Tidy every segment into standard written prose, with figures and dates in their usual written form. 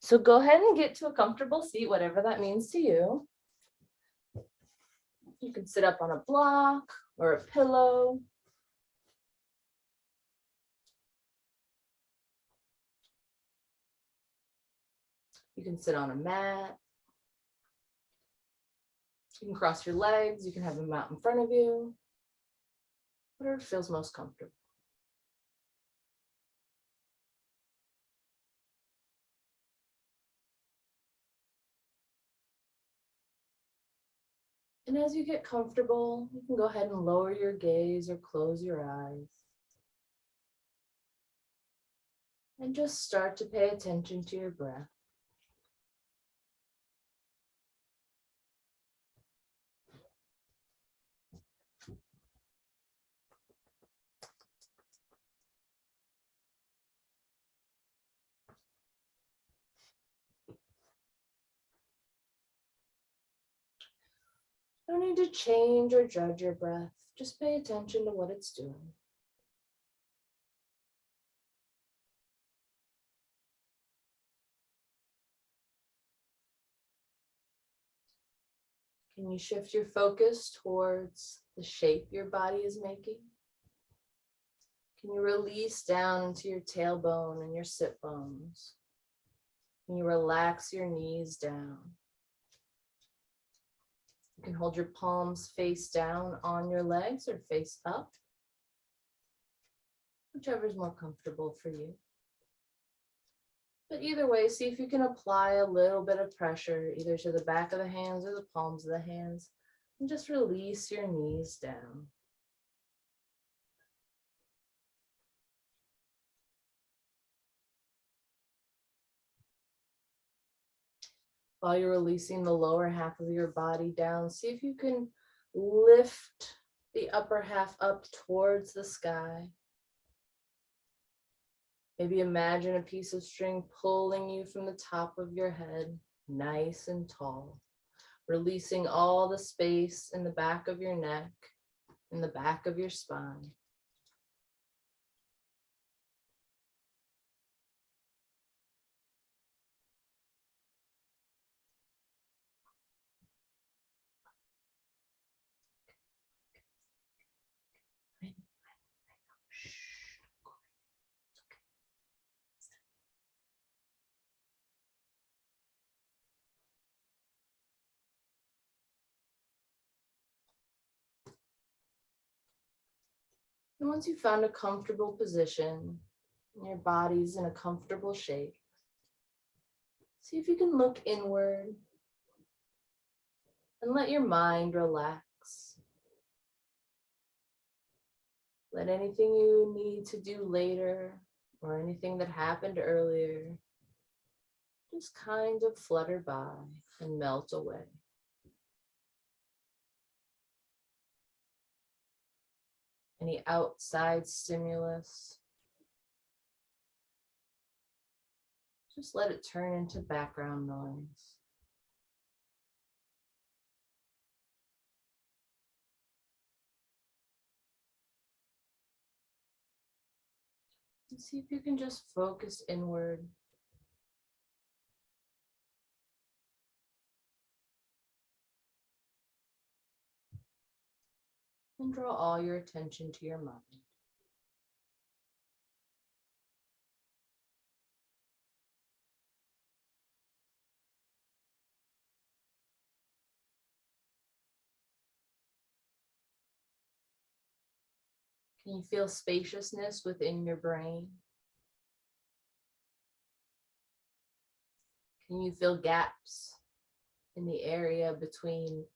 So go ahead and get to a comfortable seat, whatever that means to you. You can sit up on a block or a pillow. You can sit on a mat. You can cross your legs. You can have a mat in front of you. Whatever feels most comfortable. And as you get comfortable, you can go ahead and lower your gaze or close your eyes. And just start to pay attention to your breath. You don't need to change or judge your breath. Just pay attention to what it's doing. Can you shift your focus towards the shape your body is making? Can you release down into your tailbone and your sit bones? Can you relax your knees down? You can hold your palms face down on your legs or face up, whichever is more comfortable for you. But either way, see if you can apply a little bit of pressure either to the back of the hands or the palms of the hands, and just release your knees down. While you're releasing the lower half of your body down, see if you can lift the upper half up towards the sky. Maybe imagine a piece of string pulling you from the top of your head, nice and tall, releasing all the space in the back of your neck, in the back of your spine. And once you've found a comfortable position, and your body's in a comfortable shape, see if you can look inward and let your mind relax. Let anything you need to do later or anything that happened earlier just kind of flutter by and melt away. Any outside stimulus, just let it turn into background noise. And see if you can just focus inward. And draw all your attention to your mind. Can you feel spaciousness within your brain? Can you feel gaps in the area between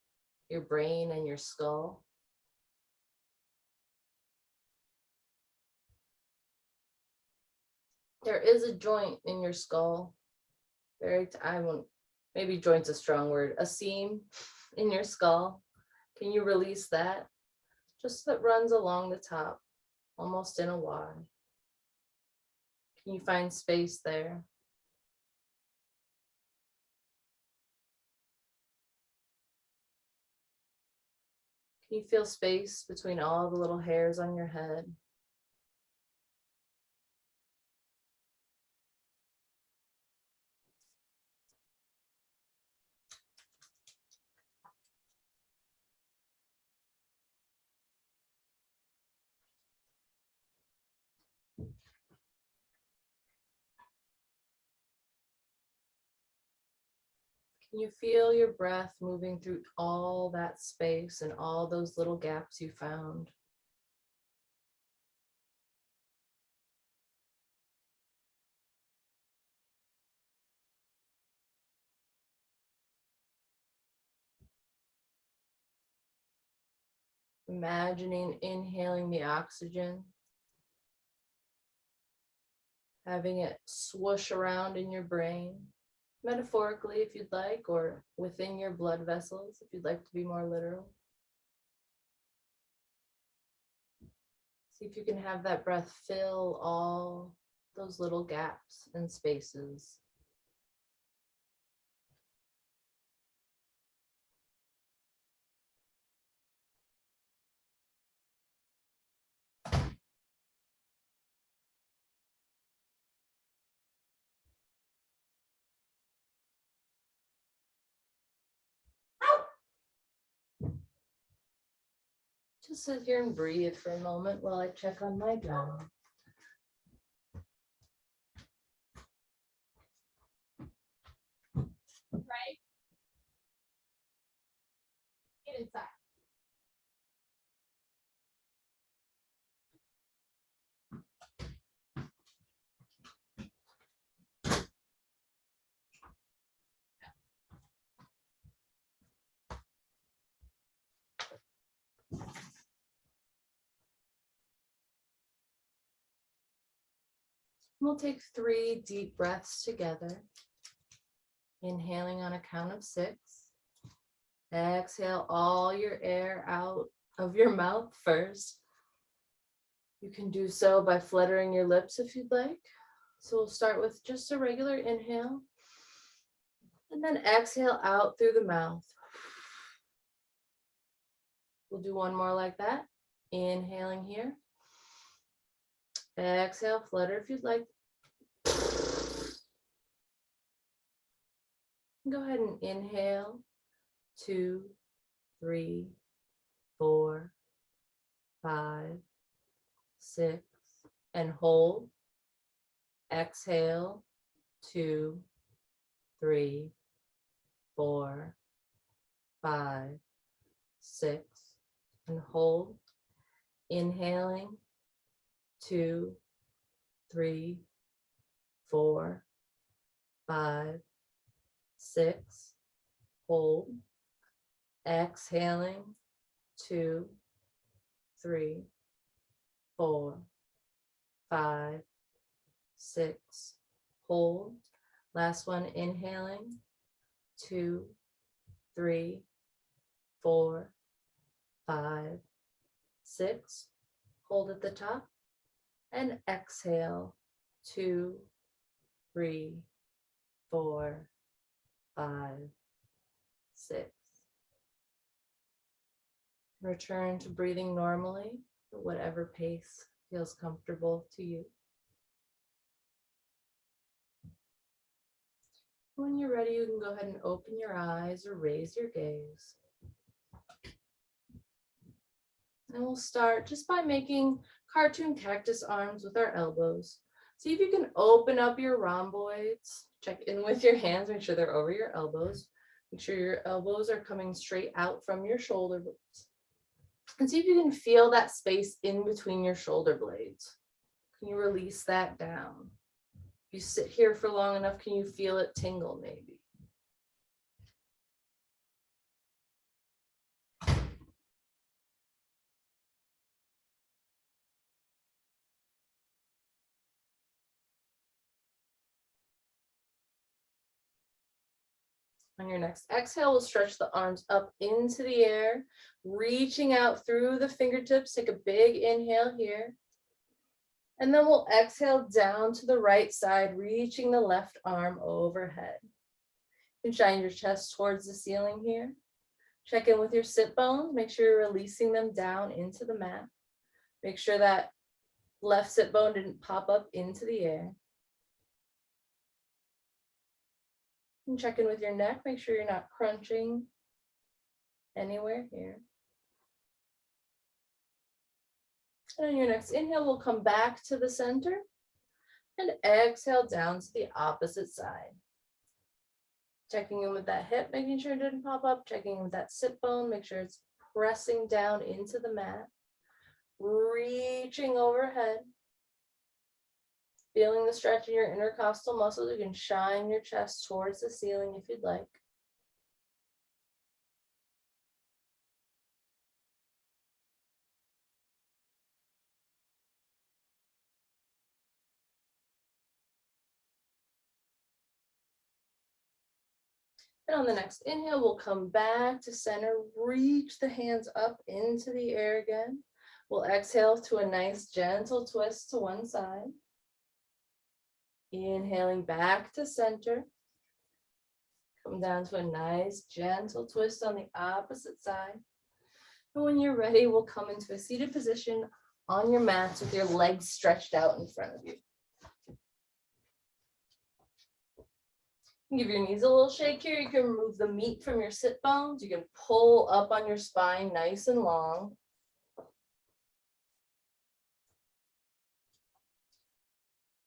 your brain and your skull? There is a joint in your skull. Maybe joint's a strong word, a seam in your skull. Can you release that? Just that runs along the top, almost in a Y. Can you find space there? Can you feel space between all the little hairs on your head? Can you feel your breath moving through all that space and all those little gaps you found? Imagining inhaling the oxygen, having it swoosh around in your brain, metaphorically if you'd like, or within your blood vessels if you'd like to be more literal. See if you can have that breath fill all those little gaps and spaces. Just sit here and breathe for a moment while I check on my gun. Right? Get inside. We'll take 3 deep breaths together. Inhaling on a count of 6. Exhale all your air out of your mouth first. You can do so by fluttering your lips if you'd like. So we'll start with just a regular inhale. And then exhale out through the mouth. We'll do one more like that. Inhaling here. Exhale, flutter if you'd like. Go ahead and inhale. 2, 3, 4, 5, 6, and hold. Exhale. 2, 3, 4, 5, 6, and hold. Inhaling. 2, 3, 4, 5, 6, hold. Exhaling. 2, 3, 4, 5, 6, hold. Last one, inhaling. 2, 3, 4, 5, 6, hold at the top, and exhale. 2, 3, 4, 5, 6. Return to breathing normally at whatever pace feels comfortable to you. When you're ready, you can go ahead and open your eyes or raise your gaze. And we'll start just by making cartoon cactus arms with our elbows. See if you can open up your rhomboids. Check in with your hands, make sure they're over your elbows. Make sure your elbows are coming straight out from your shoulder blades. And see if you can feel that space in between your shoulder blades. Can you release that down? If you sit here for long enough, can you feel it tingle maybe? On your next exhale, we'll stretch the arms up into the air, reaching out through the fingertips. Take a big inhale here. And then we'll exhale down to the right side, reaching the left arm overhead. You can shine your chest towards the ceiling here. Check in with your sit bones. Make sure you're releasing them down into the mat. Make sure that left sit bone didn't pop up into the air. And check in with your neck. Make sure you're not crunching anywhere here. And on your next inhale, we'll come back to the center and exhale down to the opposite side. Checking in with that hip, making sure it didn't pop up. Checking in with that sit bone, make sure it's pressing down into the mat. Reaching overhead. Feeling the stretch in your intercostal muscles. You can shine your chest towards the ceiling if you'd like. And on the next inhale, we'll come back to center, reach the hands up into the air again. We'll exhale to a nice gentle twist to one side. Inhaling back to center. Come down to a nice gentle twist on the opposite side. And when you're ready, we'll come into a seated position on your mats with your legs stretched out in front of you. Give your knees a little shake here. You can remove the meat from your sit bones. You can pull up on your spine nice and long.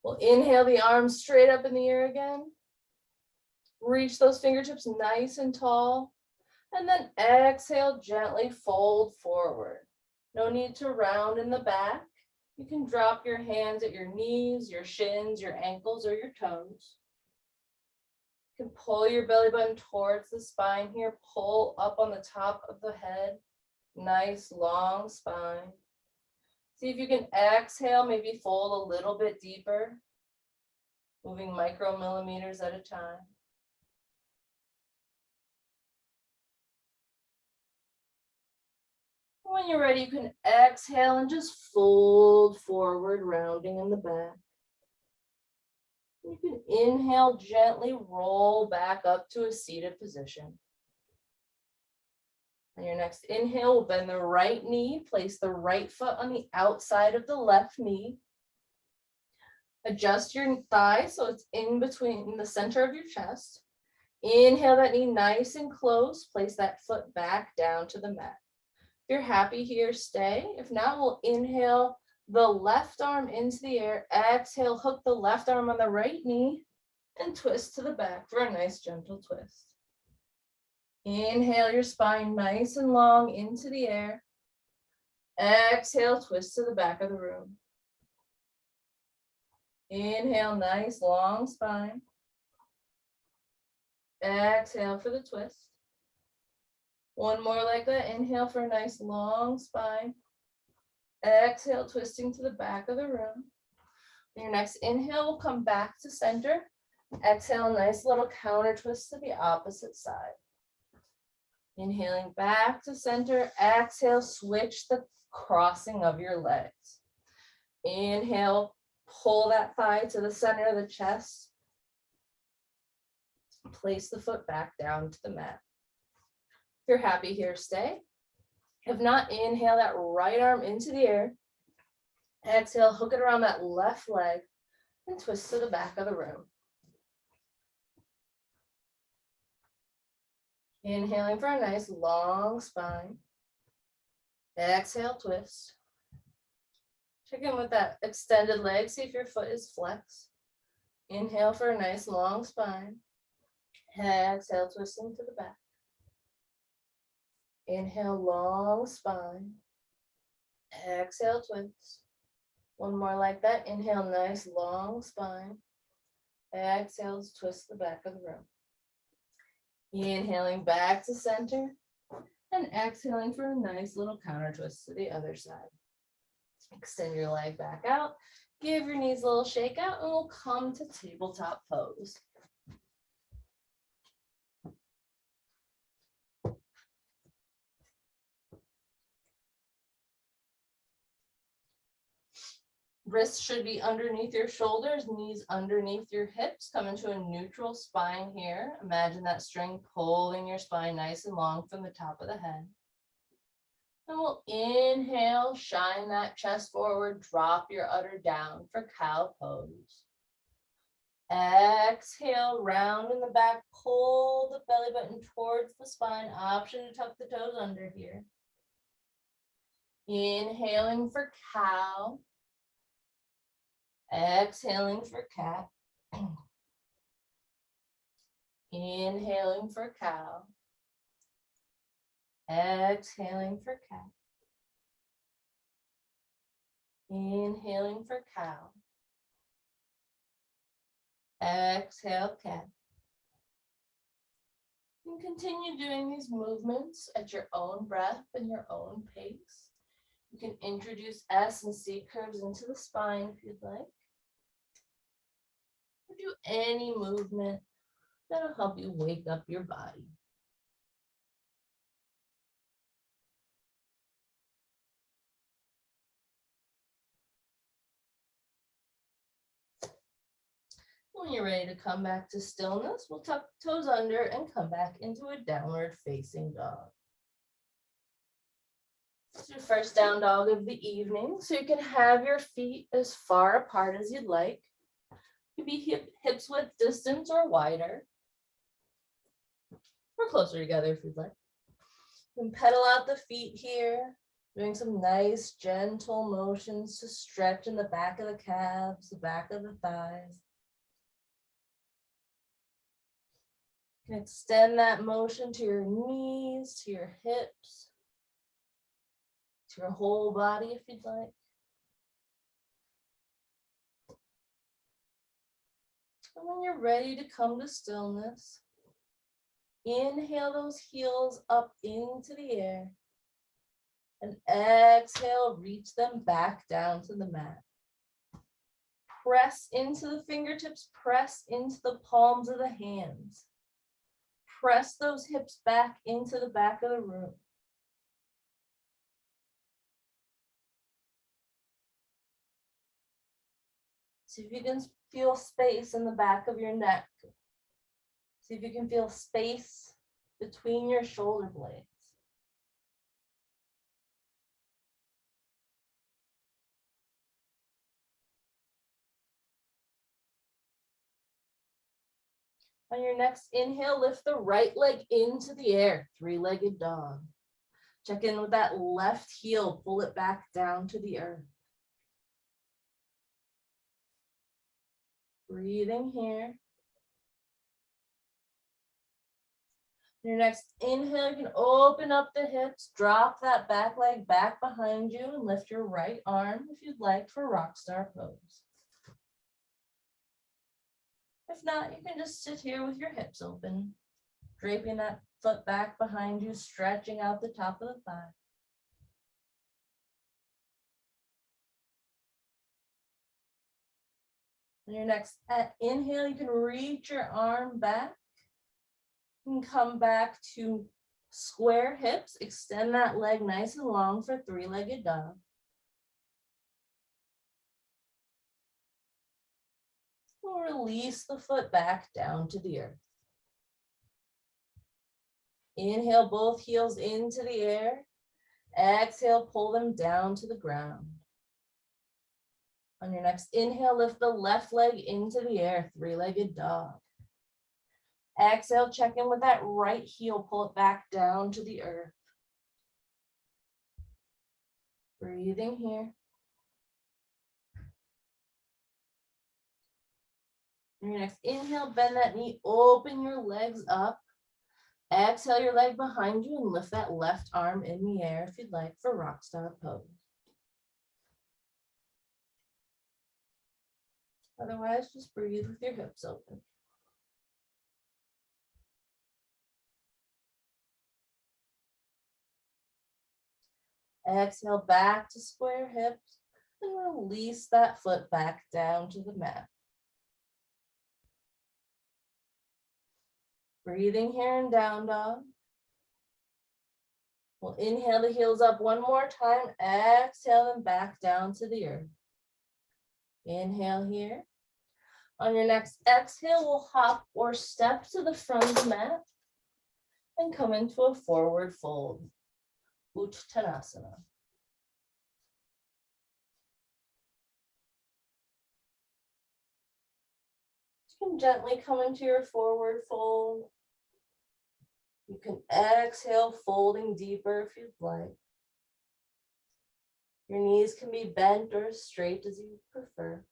We'll inhale the arms straight up in the air again. Reach those fingertips nice and tall. And then exhale, gently fold forward. No need to round in the back. You can drop your hands at your knees, your shins, your ankles, or your toes. You can pull your belly button towards the spine here. Pull up on the top of the head. Nice long spine. See if you can exhale, maybe fold a little bit deeper. Moving micromillimeters at a time. When you're ready, you can exhale and just fold forward, rounding in the back. You can inhale, gently roll back up to a seated position. On your next inhale, we'll bend the right knee, place the right foot on the outside of the left knee. Adjust your thigh so it's in between the center of your chest. Inhale that knee nice and close. Place that foot back down to the mat. If you're happy here, stay. If not, we'll inhale the left arm into the air. Exhale, hook the left arm on the right knee and twist to the back for a nice gentle twist. Inhale your spine nice and long into the air. Exhale, twist to the back of the room. Inhale, nice long spine. Exhale for the twist. One more like that. Inhale for a nice long spine. Exhale, twisting to the back of the room. Your next inhale will come back to center. Exhale, nice little counter twist to the opposite side. Inhaling back to center. Exhale, switch the crossing of your legs. Inhale, pull that thigh to the center of the chest. Place the foot back down to the mat. If you're happy here, stay. If not, inhale that right arm into the air. Exhale, hook it around that left leg and twist to the back of the room. Inhaling for a nice long spine. Exhale, twist. Check in with that extended leg. See if your foot is flexed. Inhale for a nice long spine. Exhale, twisting to the back. Inhale, long spine. Exhale, twist. One more like that. Inhale, nice long spine. Exhale, twist the back of the room. Inhaling back to center and exhaling for a nice little counter twist to the other side. Extend your leg back out. Give your knees a little shake out and we'll come to tabletop pose. Wrists should be underneath your shoulders, knees underneath your hips. Come into a neutral spine here. Imagine that string pulling your spine nice and long from the top of the head. And we'll inhale, shine that chest forward, drop your udder down for cow pose. Exhale, round in the back, pull the belly button towards the spine. Option to tuck the toes under here. Inhaling for cow. Exhaling for cat. Inhaling for cow. Exhaling for cat. Inhaling for cow. Exhale, cat. And continue doing these movements at your own breath and your own pace. You can introduce S and C curves into the spine if you'd like. Or do any movement that'll help you wake up your body. When you're ready to come back to stillness, we'll tuck toes under and come back into a downward facing dog. It's your first down dog of the evening, so you can have your feet as far apart as you'd like. It could be hips width distance or wider, or closer together if you'd like. You can pedal out the feet here, doing some nice gentle motions to stretch in the back of the calves, the back of the thighs. You can extend that motion to your knees, to your hips, to your whole body if you'd like. And when you're ready to come to stillness, inhale those heels up into the air and exhale, reach them back down to the mat. Press into the fingertips, press into the palms of the hands. Press those hips back into the back of the room. See if you can feel space in the back of your neck. See if you can feel space between your shoulder blades. On your next inhale, lift the right leg into the air, three-legged dog. Check in with that left heel, pull it back down to the earth. Breathing here. Your next inhale, you can open up the hips, drop that back leg back behind you, and lift your right arm if you'd like for rock star pose. If not, you can just sit here with your hips open, draping that foot back behind you, stretching out the top of the thigh. On your next inhale, you can reach your arm back and come back to square hips. Extend that leg nice and long for three-legged dog. We'll release the foot back down to the earth. Inhale, both heels into the air. Exhale, pull them down to the ground. On your next inhale, lift the left leg into the air, three-legged dog. Exhale, check in with that right heel, pull it back down to the earth. Breathing here. On your next inhale, bend that knee, open your legs up. Exhale your leg behind you and lift that left arm in the air if you'd like for rock star pose. Otherwise, just breathe with your hips open. Exhale back to square hips and release that foot back down to the mat. Breathing here in down dog. We'll inhale the heels up one more time. Exhale them back down to the earth. Inhale here. On your next exhale, we'll hop or step to the front of the mat and come into a forward fold, Uttanasana. You can gently come into your forward fold. You can exhale, folding deeper if you'd like. Your knees can be bent or as straight as you prefer.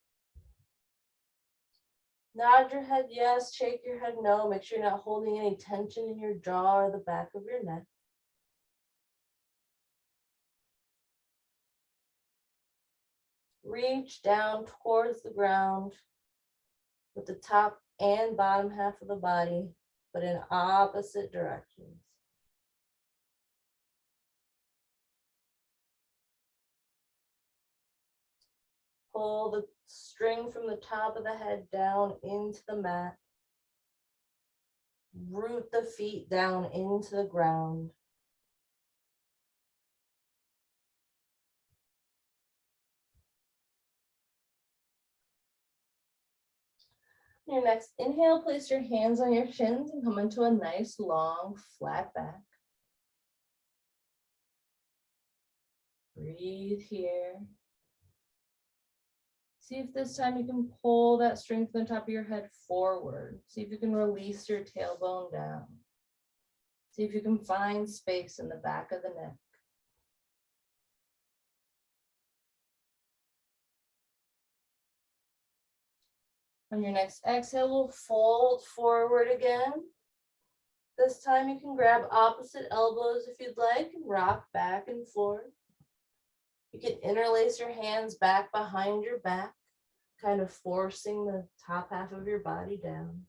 Nod your head yes, shake your head no. Make sure you're not holding any tension in your jaw or the back of your neck. Reach down towards the ground with the top and bottom half of the body, but in opposite directions. Pull the string from the top of the head down into the mat. Root the feet down into the ground. Your next inhale, place your hands on your shins and come into a nice long flat back. Breathe here. See if this time you can pull that string from the top of your head forward. See if you can release your tailbone down. See if you can find space in the back of the neck. On your next exhale, we'll fold forward again. This time you can grab opposite elbows if you'd like and rock back and forth. You can interlace your hands back behind your back, kind of forcing the top half of your body down.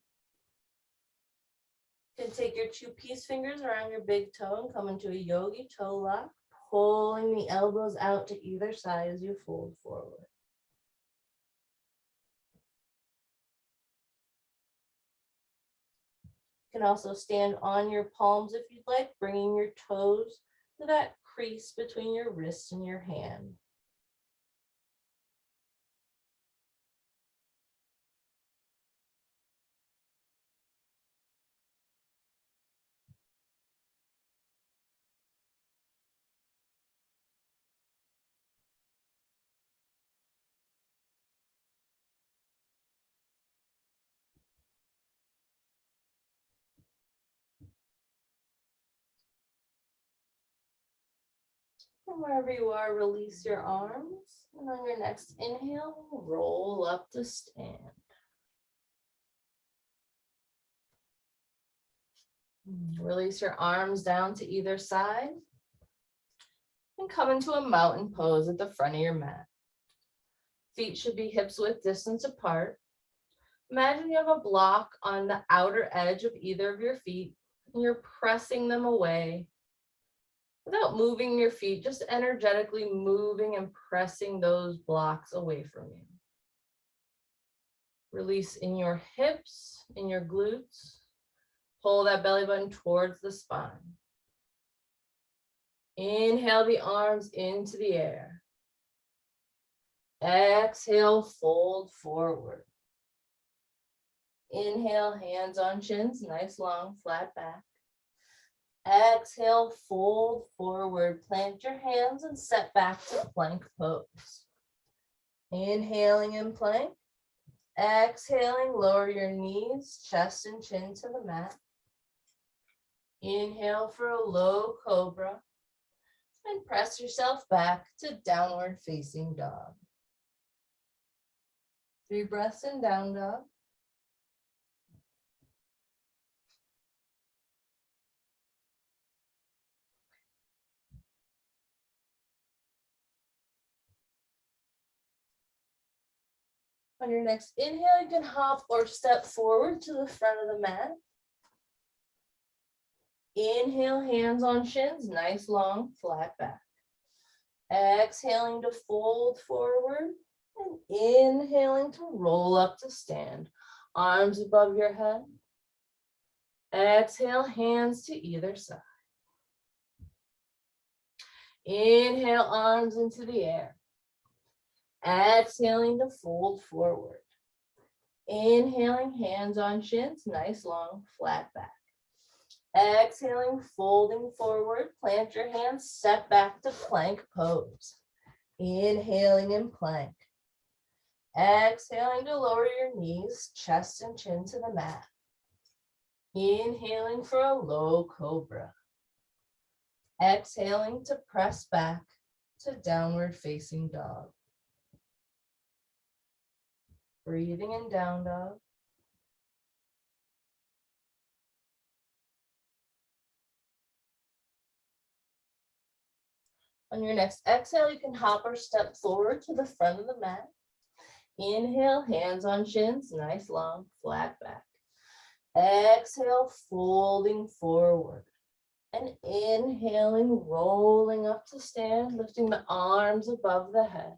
You can take your two peace fingers around your big toe and come into a yogi toe lock, pulling the elbows out to either side as you fold forward. You can also stand on your palms if you'd like, bringing your toes to that crease between your wrist and your hand. And wherever you are, release your arms. And on your next inhale, roll up to stand. Release your arms down to either side. And come into a mountain pose at the front of your mat. Feet should be hips width distance apart. Imagine you have a block on the outer edge of either of your feet, and you're pressing them away. Without moving your feet, just energetically moving and pressing those blocks away from you. Release in your hips, in your glutes. Pull that belly button towards the spine. Inhale the arms into the air. Exhale, fold forward. Inhale, hands on shins, nice long flat back. Exhale, fold forward, plant your hands and set back to plank pose. Inhaling in plank. Exhaling, lower your knees, chest and chin to the mat. Inhale for a low cobra. And press yourself back to downward facing dog. 3 breaths in down dog. On your next inhale, you can hop or step forward to the front of the mat. Inhale, hands on shins, nice long flat back. Exhaling to fold forward and inhaling to roll up to stand. Arms above your head. Exhale, hands to either side. Inhale, arms into the air. Exhaling to fold forward. Inhaling, hands on shins, nice long flat back. Exhaling, folding forward, plant your hands, step back to plank pose. Inhaling in plank. Exhaling to lower your knees, chest and chin to the mat. Inhaling for a low cobra. Exhaling to press back to downward facing dog. Breathing in down dog. On your next exhale, you can hop or step forward to the front of the mat. Inhale, hands on shins, nice long, flat back. Exhale, folding forward. And inhaling, rolling up to stand, lifting the arms above the head.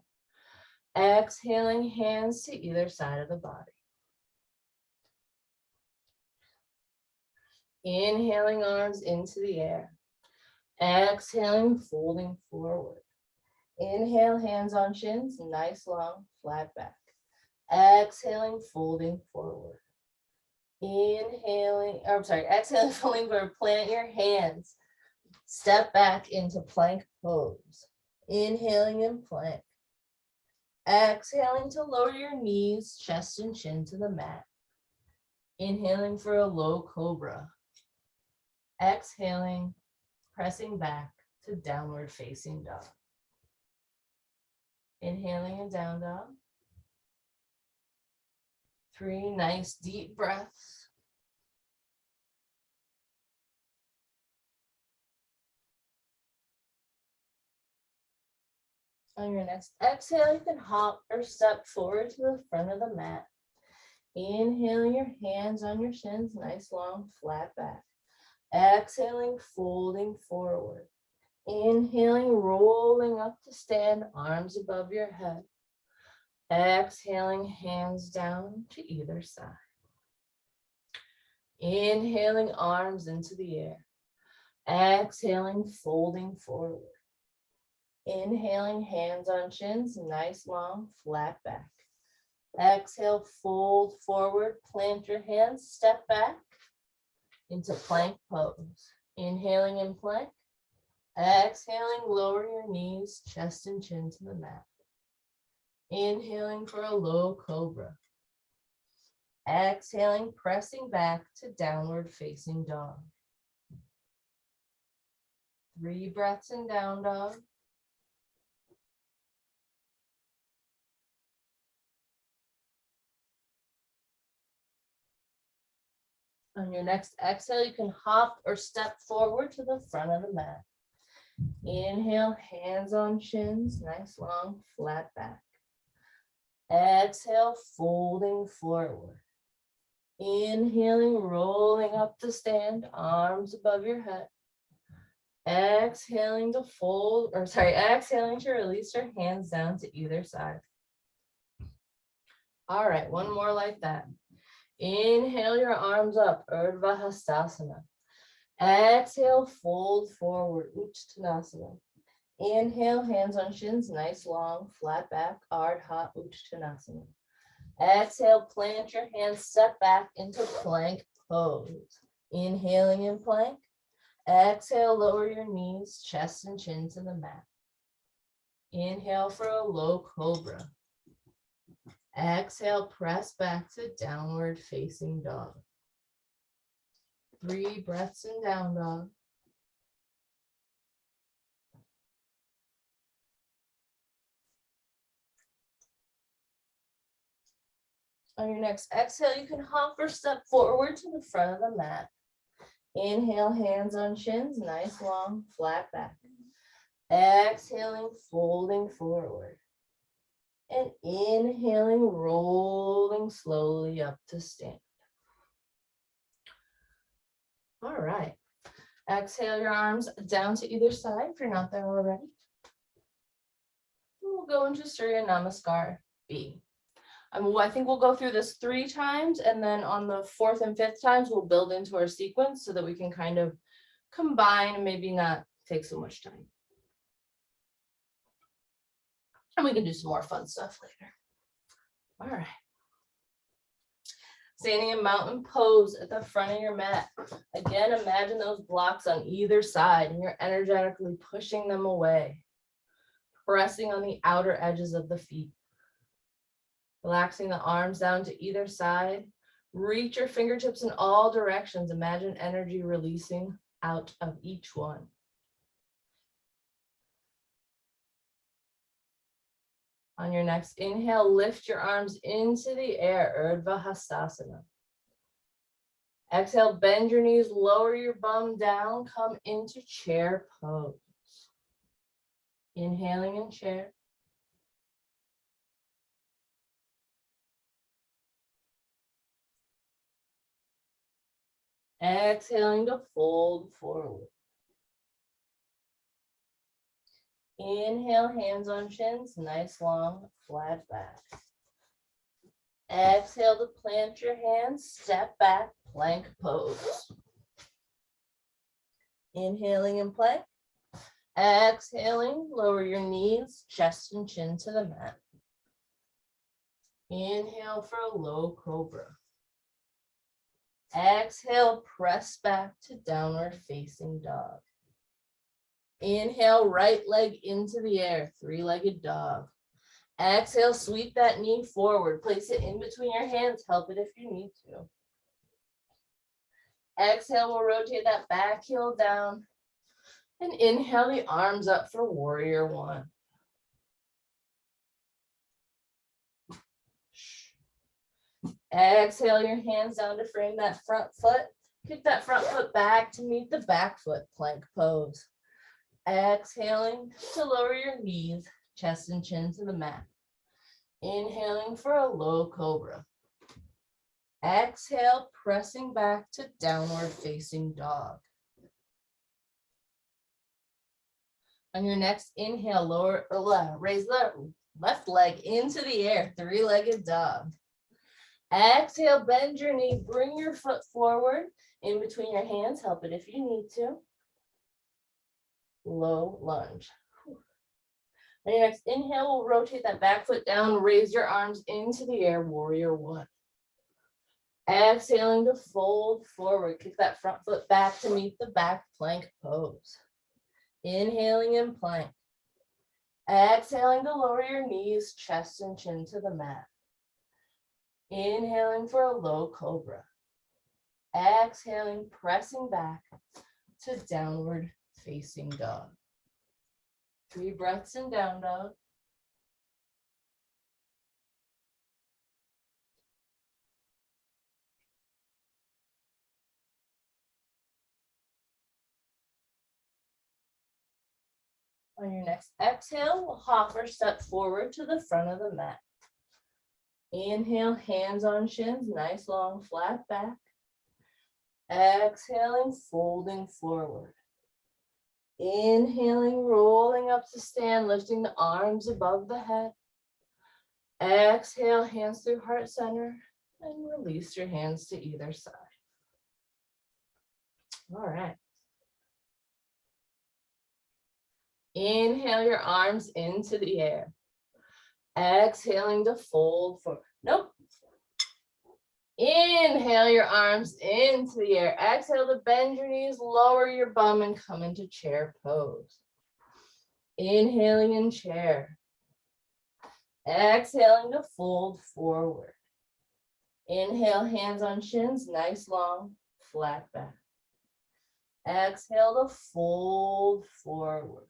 Exhaling, hands to either side of the body. Inhaling, arms into the air. Exhaling, folding forward. Inhale, hands on shins, nice long, flat back. Exhaling, folding forward. Exhaling, folding forward, plant your hands. Step back into plank pose. Inhaling in plank. Exhaling to lower your knees, chest and chin to the mat. Inhaling for a low cobra. Exhaling, pressing back to downward facing dog. Inhaling in down dog. 3 nice deep breaths. On your next exhale, you can hop or step forward to the front of the mat. Inhaling, your hands on your shins, nice long flat back. Exhaling, folding forward. Inhaling, rolling up to stand, arms above your head. Exhaling, hands down to either side. Inhaling, arms into the air. Exhaling, folding forward. Inhaling, hands on shins, nice long flat back. Exhale, fold forward, plant your hands, step back into plank pose. Inhaling in plank. Exhaling, lower your knees, chest and chin to the mat. Inhaling for a low cobra. Exhaling, pressing back to downward facing dog. 3 breaths in down dog. On your next exhale, you can hop or step forward to the front of the mat. Inhale, hands on shins, nice long flat back. Exhale, folding forward. Inhaling, rolling up to stand, arms above your head. Exhaling to exhaling to release your hands down to either side. All right, one more like that. Inhale your arms up, Urdhva Hastasana. Exhale, fold forward, Uttanasana. Inhale, hands on shins, nice long, flat back, Ardha Uttanasana. Exhale, plant your hands, step back into plank pose. Inhaling in plank. Exhale, lower your knees, chest and chin to the mat. Inhale for a low cobra. Exhale, press back to downward facing dog. 3 breaths in down dog. On your next exhale, you can hop or step forward to the front of the mat. Inhale, hands on shins, nice long, flat back. Exhaling, folding forward. And inhaling, rolling slowly up to stand. All right. Exhale your arms down to either side if you're not there already. We'll go into Surya Namaskar B. I think we'll go through this 3 times, and then on the 4th and 5th times, we'll build into our sequence so that we can kind of combine and maybe not take so much time. And we can do some more fun stuff later. All right. Standing in mountain pose at the front of your mat. Again, imagine those blocks on either side and you're energetically pushing them away. Pressing on the outer edges of the feet. Relaxing the arms down to either side. Reach your fingertips in all directions. Imagine energy releasing out of each one. On your next inhale, lift your arms into the air, Urdhva Hastasana. Exhale, bend your knees, lower your bum down, come into chair pose. Inhaling in chair. Exhaling to fold forward. Inhale, hands on shins, nice long flat back. Exhale to plant your hands, step back, plank pose. Inhaling in plank. Exhaling, lower your knees, chest and chin to the mat. Inhale for a low cobra. Exhale, press back to downward facing dog. Inhale, right leg into the air, three-legged dog. Exhale, sweep that knee forward. Place it in between your hands. Help it if you need to. Exhale, we'll rotate that back heel down. And inhale the arms up for warrior one. Exhale your hands down to frame that front foot. Kick that front foot back to meet the back foot, plank pose. Exhaling to lower your knees, chest and chin to the mat. Inhaling for a low cobra. Exhale, pressing back to downward facing dog. On your next inhale, raise the left leg into the air, three-legged dog. Exhale, bend your knee, bring your foot forward in between your hands. Help it if you need to. Low lunge. On your next inhale, we'll rotate that back foot down, raise your arms into the air, warrior one. Exhaling to fold forward, kick that front foot back to meet the back, plank pose. Inhaling in plank. Exhaling to lower your knees, chest and chin to the mat. Inhaling for a low cobra. Exhaling, pressing back to downward facing dog. 3 breaths in down dog. On your next exhale, we'll hop or step forward to the front of the mat. Inhale, hands on shins, nice long flat back. Exhaling, folding forward. Inhaling, rolling up to stand, lifting the arms above the head. Exhale, hands through heart center, and release your hands to either side. All right. Inhale your arms into the air. Exhaling to fold forward. Nope. Inhale your arms into the air. Exhale to bend your knees, lower your bum, and come into chair pose. Inhaling in chair. Exhaling to fold forward. Inhale, hands on shins, nice long, flat back. Exhale to fold forward.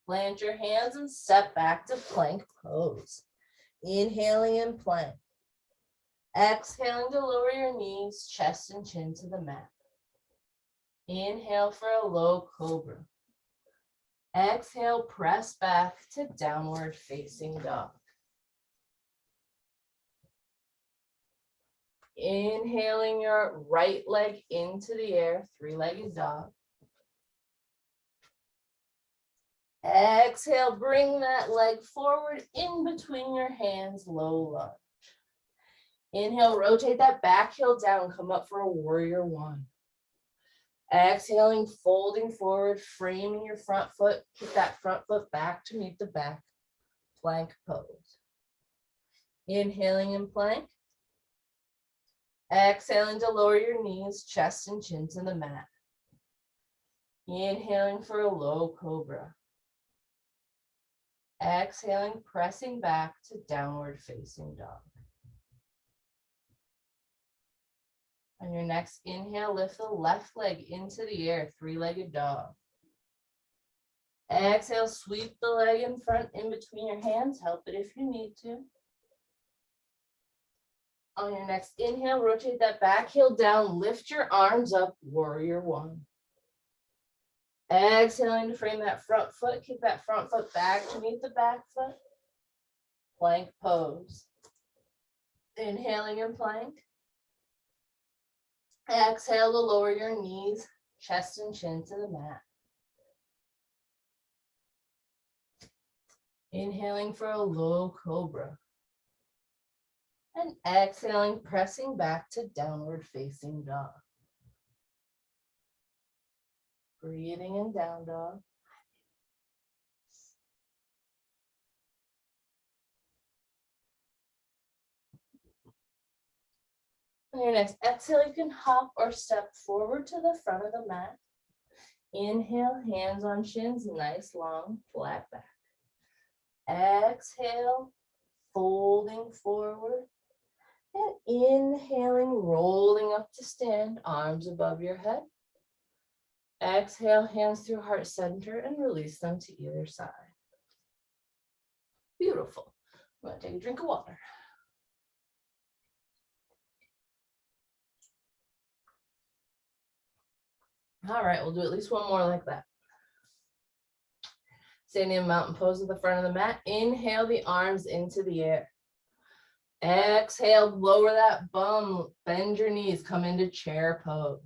Plant your hands and step back to plank pose. Inhaling in plank. Exhaling to lower your knees, chest and chin to the mat. Inhale for a low cobra. Exhale, press back to downward facing dog. Inhaling your right leg into the air, three-legged dog. Exhale, bring that leg forward in between your hands, low lunge. Inhale, rotate that back heel down, come up for a warrior one. Exhaling, folding forward, framing your front foot, kick that front foot back to meet the back, plank pose. Inhaling in plank. Exhaling to lower your knees, chest and chin to the mat. Inhaling for a low cobra. Exhaling, pressing back to downward facing dog. On your next inhale, lift the left leg into the air, three-legged dog. Exhale, sweep the leg in front in between your hands. Help it if you need to. On your next inhale, rotate that back heel down, lift your arms up, warrior one. Exhaling to frame that front foot. Keep that front foot back to meet the back foot. Plank pose. Inhaling in plank. Exhale to lower your knees, chest and chin to the mat. Inhaling for a low cobra. And exhaling, pressing back to downward facing dog. Breathing in down dog. On your next exhale, you can hop or step forward to the front of the mat. Inhale, hands on shins, nice long flat back. Exhale, folding forward. And inhaling, rolling up to stand, arms above your head. Exhale, hands through heart center and release them to either side. Beautiful. I'm going to take a drink of water. All right, we'll do at least one more like that. Standing in mountain pose at the front of the mat. Inhale the arms into the air. Exhale, lower that bum, bend your knees, come into chair pose.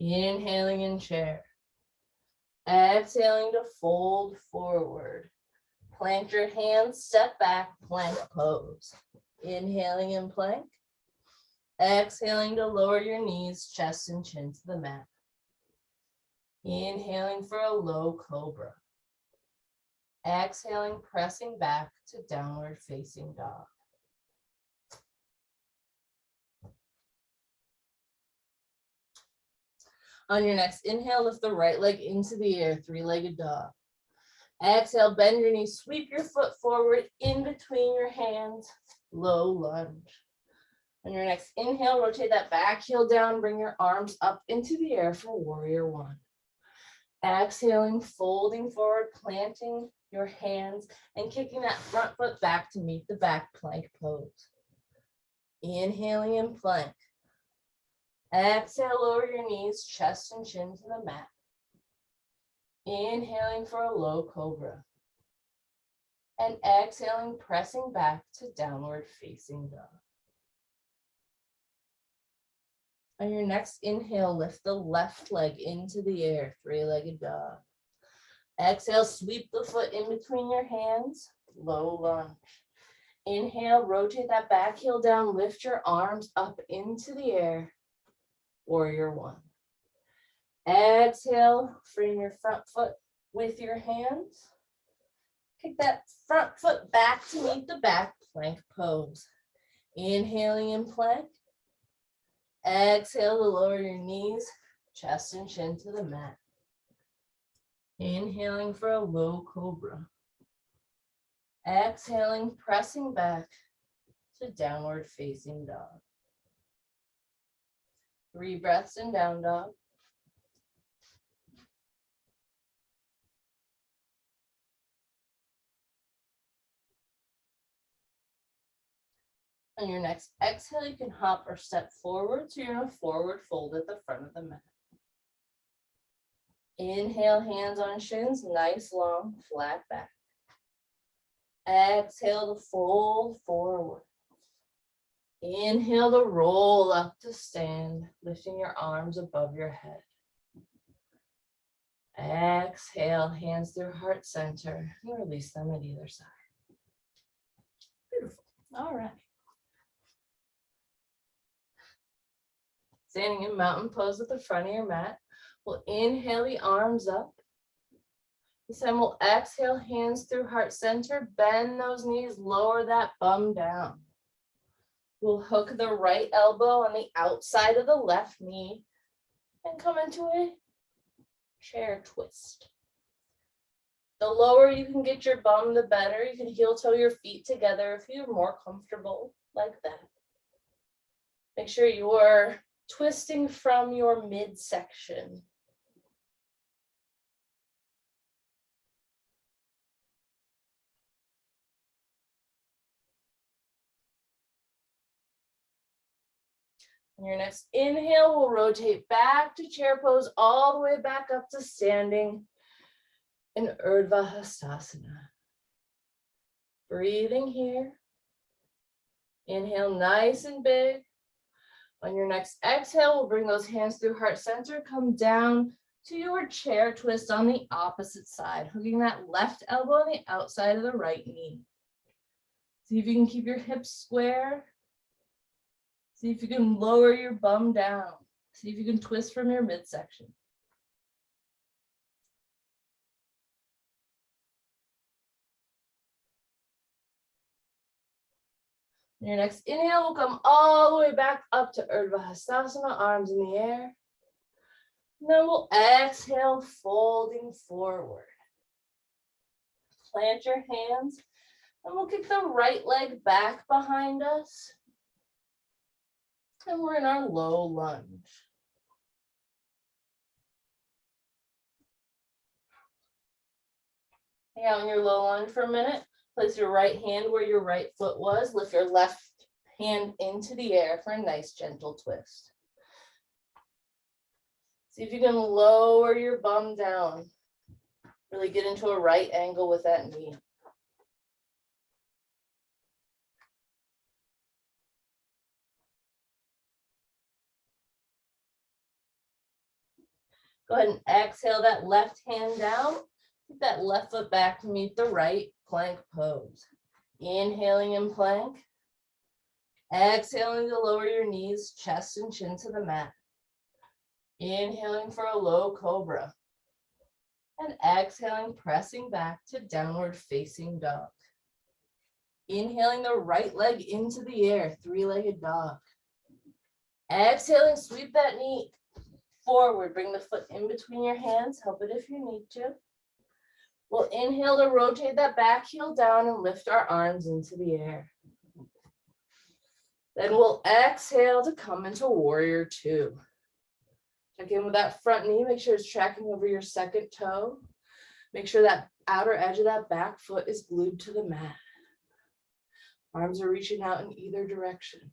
Inhaling in chair. Exhaling to fold forward. Plant your hands, step back, plank pose. Inhaling in plank. Exhaling to lower your knees, chest and chin to the mat. Inhaling for a low cobra. Exhaling, pressing back to downward facing dog. On your next inhale, lift the right leg into the air, three-legged dog. Exhale, bend your knees, sweep your foot forward in between your hands, low lunge. On your next inhale, rotate that back heel down, bring your arms up into the air for warrior one. Exhaling, folding forward, planting your hands and kicking that front foot back to meet the back plank pose. Inhaling in plank. Exhale, lower your knees, chest and chin to the mat. Inhaling for a low cobra. And exhaling, pressing back to downward facing dog. On your next inhale, lift the left leg into the air, three-legged dog. Exhale, sweep the foot in between your hands, low lunge. Inhale, rotate that back heel down, lift your arms up into the air, warrior one. Exhale, frame your front foot with your hands. Kick that front foot back to meet the back plank pose. Inhaling in plank. Exhale to lower your knees, chest and chin to the mat. Inhaling for a low cobra. Exhaling, pressing back to downward facing dog. 3 breaths in down dog. On your next exhale, you can hop or step forward. So you're in a forward fold at the front of the mat. Inhale, hands on shins, nice long flat back. Exhale to fold forward. Inhale to roll up to stand, lifting your arms above your head. Exhale, hands through heart center, and release them at either side. Beautiful. All right. Standing in mountain pose at the front of your mat. We'll inhale the arms up. This time we'll exhale, hands through heart center, bend those knees, lower that bum down. We'll hook the right elbow on the outside of the left knee and come into a chair twist. The lower you can get your bum, the better. You can heel toe your feet together if you're more comfortable like that. Make sure you're twisting from your midsection. On your next inhale, we'll rotate back to chair pose, all the way back up to standing in Urdhva Hastasana. Breathing here. Inhale nice and big. On your next exhale, we'll bring those hands through heart center, come down to your chair twist on the opposite side, hooking that left elbow on the outside of the right knee. See if you can keep your hips square. See if you can lower your bum down. See if you can twist from your midsection. Your next inhale will come all the way back up to Urdhva Hastasana, arms in the air. And then we'll exhale, folding forward. Plant your hands, and we'll kick the right leg back behind us. And we're in our low lunge. Hang out in your low lunge for a minute. Place your right hand where your right foot was. Lift your left hand into the air for a nice gentle twist. See if you can lower your bum down. Really get into a right angle with that knee. Go ahead and exhale that left hand down. Keep that left foot back to meet the right, plank pose. Inhaling in plank. Exhaling to lower your knees, chest and chin to the mat. Inhaling for a low cobra. And exhaling, pressing back to downward facing dog. Inhaling the right leg into the air, three-legged dog. Exhaling, sweep that knee forward. Bring the foot in between your hands. Help it if you need to. We'll inhale to rotate that back heel down and lift our arms into the air. Then we'll exhale to come into warrior two. Check in with that front knee. Make sure it's tracking over your second toe. Make sure that outer edge of that back foot is glued to the mat. Arms are reaching out in either direction.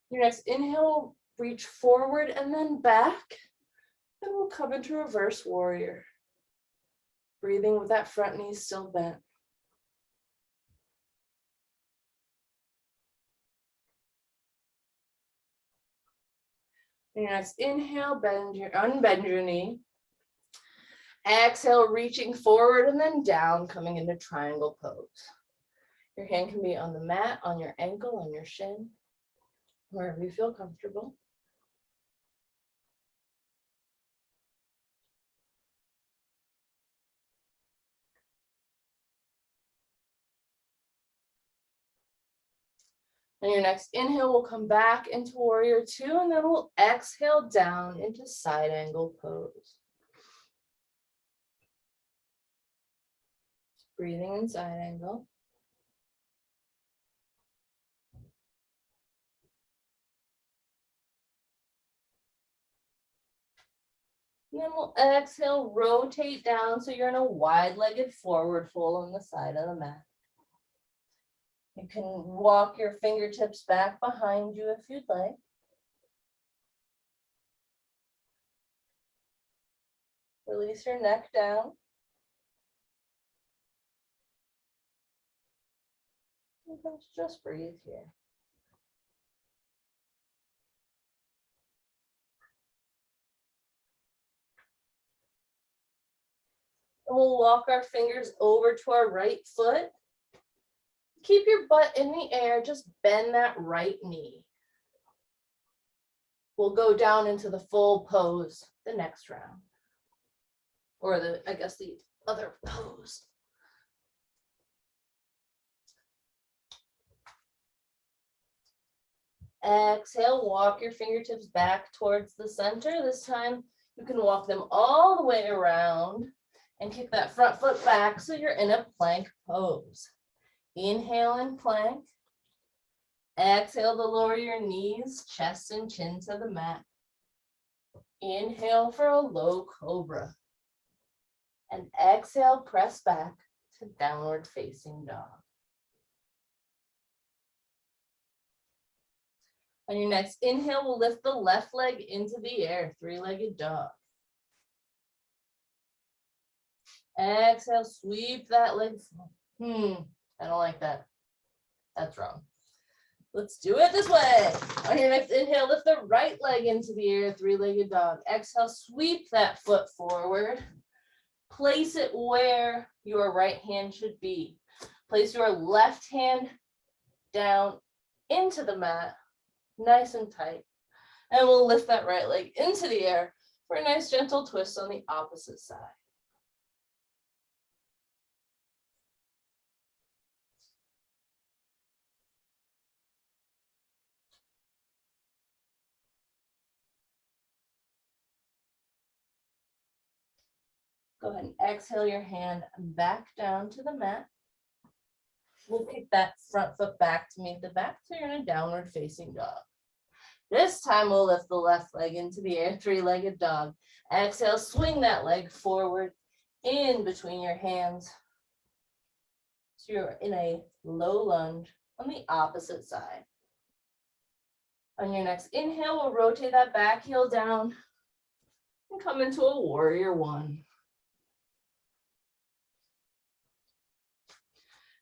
Your next inhale, reach forward and then back. And we'll come into reverse warrior. Breathing with that front knee still bent. And your next inhale, unbend your knee. Exhale, reaching forward and then down, coming into triangle pose. Your hand can be on the mat, on your ankle, on your shin, wherever you feel comfortable. And your next inhale will come back into warrior two, and then we'll exhale down into side angle pose. Breathing in side angle. And then we'll exhale, rotate down so you're in a wide-legged forward fold on the side of the mat. You can walk your fingertips back behind you if you'd like. Release your neck down. And just breathe here. And we'll walk our fingers over to our right foot. Keep your butt in the air, just bend that right knee. We'll go down into the full pose the next round. Or the other pose. Exhale, walk your fingertips back towards the center. This time you can walk them all the way around and kick that front foot back so you're in a plank pose. Inhale in plank. Exhale to lower your knees, chest and chin to the mat. Inhale for a low cobra. And exhale, press back to downward facing dog. On your next inhale, we'll lift the left leg into the air, three-legged dog. Exhale, sweep that leg. I don't like that. That's wrong. Let's do it this way. On your next inhale, lift the right leg into the air, three-legged dog. Exhale, sweep that foot forward. Place it where your right hand should be. Place your left hand down into the mat, nice and tight. And we'll lift that right leg into the air for a nice gentle twist on the opposite side. Go ahead and exhale your hand back down to the mat. We'll kick that front foot back to meet the back, so you're in a downward facing dog. This time we'll lift the left leg into the air, three-legged dog. Exhale, swing that leg forward in between your hands. So you're in a low lunge on the opposite side. On your next inhale, we'll rotate that back heel down and come into a warrior one.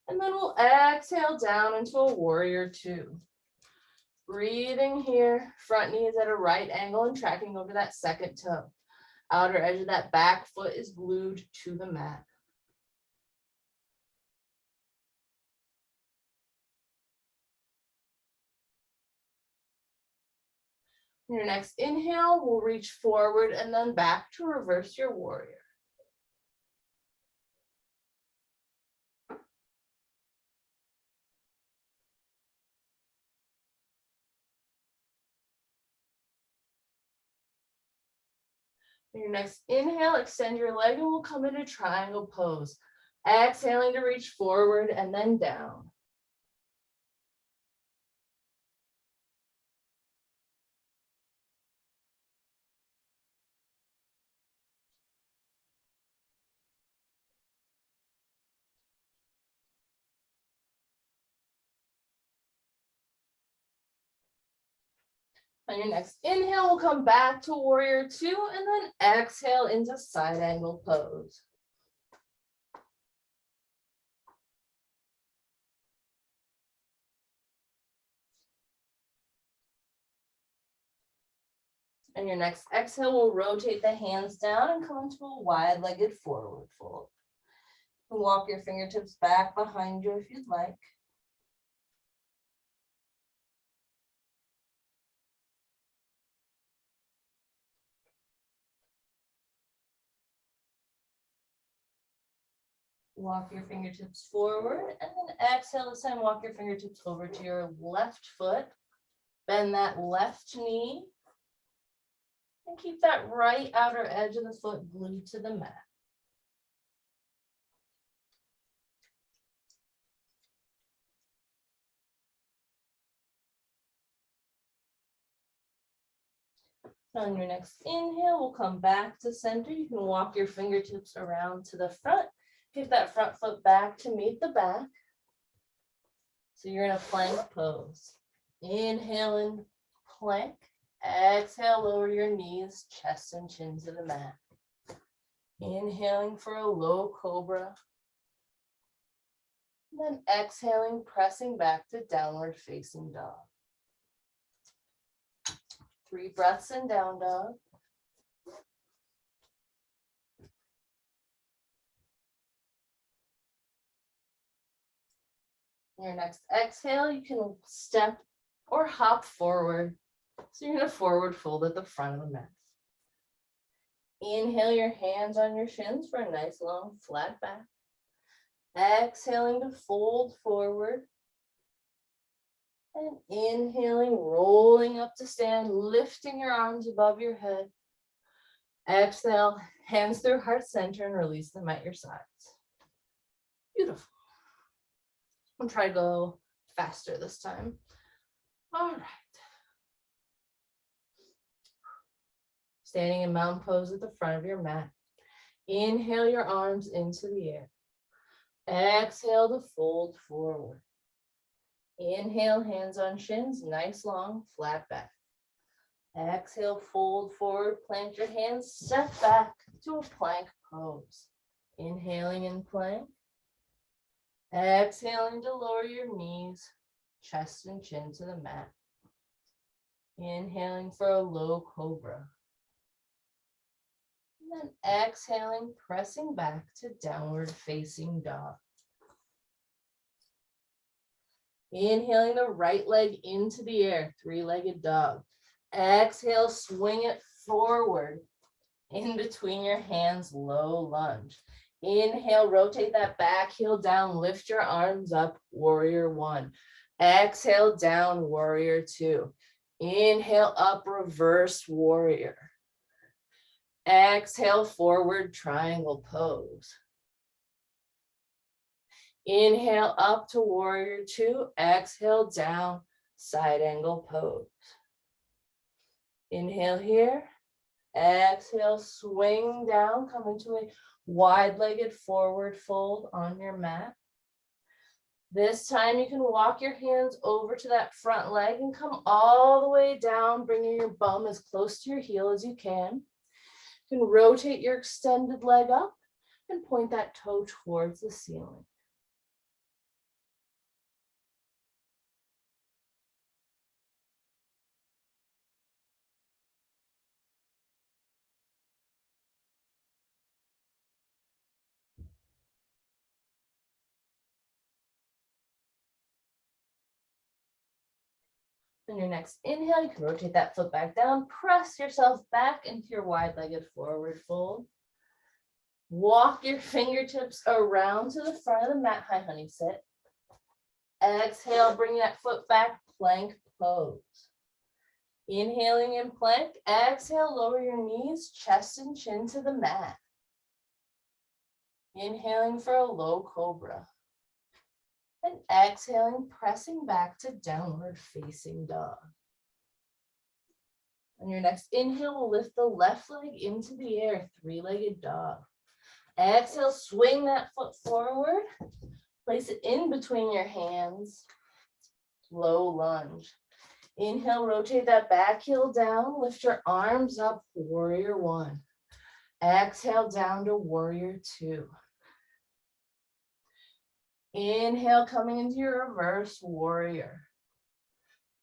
And then we'll exhale down into a warrior two. Breathing here, front knee is at a right angle and tracking over that second toe. Outer edge of that back foot is glued to the mat. On your next inhale, we'll reach forward and then back to reverse your warrior. On your next inhale, extend your leg and we'll come into triangle pose. Exhaling to reach forward and then down. On your next inhale, we'll come back to warrior two and then exhale into side angle pose. And your next exhale, we'll rotate the hands down and come into a wide-legged forward fold. And walk your fingertips back behind you if you'd like. Walk your fingertips forward and then exhale this time, walk your fingertips over to your left foot. Bend that left knee. And keep that right outer edge of the foot glued to the mat. On your next inhale, we'll come back to center. You can walk your fingertips around to the front. Kick that front foot back to meet the back. So you're in a plank pose. Inhale in plank. Exhale, lower your knees, chest and chin to the mat. Inhaling for a low cobra. And then exhaling, pressing back to downward facing dog. 3 breaths in down dog. Your next exhale, you can step or hop forward. So you're in a forward fold at the front of the mat. Inhale your hands on your shins for a nice long flat back. Exhaling to fold forward. And inhaling, rolling up to stand, lifting your arms above your head. Exhale, hands through heart center and release them at your sides. Beautiful. I'm trying to go faster this time. All right. Standing in mountain pose at the front of your mat. Inhale your arms into the air. Exhale to fold forward. Inhale, hands on shins, nice long, flat back. Exhale, fold forward, plant your hands, step back to a plank pose. Inhaling in plank. Exhaling to lower your knees, chest and chin to the mat. Inhaling for a low cobra. And then exhaling, pressing back to downward facing dog. Inhaling the right leg into the air, three-legged dog. Exhale, swing it forward. In between your hands, low lunge. Inhale, rotate that back heel down, lift your arms up, warrior one. Exhale, down, warrior two. Inhale, up, reverse warrior. Exhale, forward triangle pose. Inhale, up to warrior two. Exhale, down, side angle pose. Inhale here. Exhale, swing down, come into a wide-legged forward fold on your mat. This time you can walk your hands over to that front leg and come all the way down, bringing your bum as close to your heel as you can. You can rotate your extended leg up and point that toe towards the ceiling. On your next inhale, you can rotate that foot back down, press yourself back into your wide-legged forward fold. Walk your fingertips around to the front of the mat, high honey sit. Exhale, bring that foot back, plank pose. Inhaling in plank, exhale, lower your knees, chest and chin to the mat. Inhaling for a low cobra. And exhaling, pressing back to downward facing dog. On your next inhale, we'll lift the left leg into the air, three-legged dog. Exhale, swing that foot forward. Place it in between your hands. Low lunge. Inhale, rotate that back heel down. Lift your arms up, warrior one. Exhale, down to warrior two. Inhale, coming into your reverse warrior.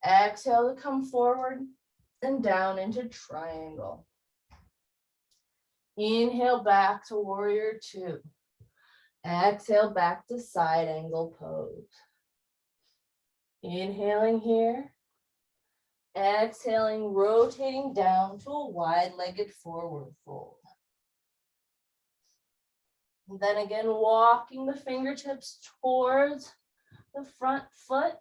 Exhale to come forward and down into triangle. Inhale back to warrior two. Exhale back to side angle pose. Inhaling here. Exhaling, rotating down to a wide-legged forward fold. And then again, walking the fingertips towards the front foot.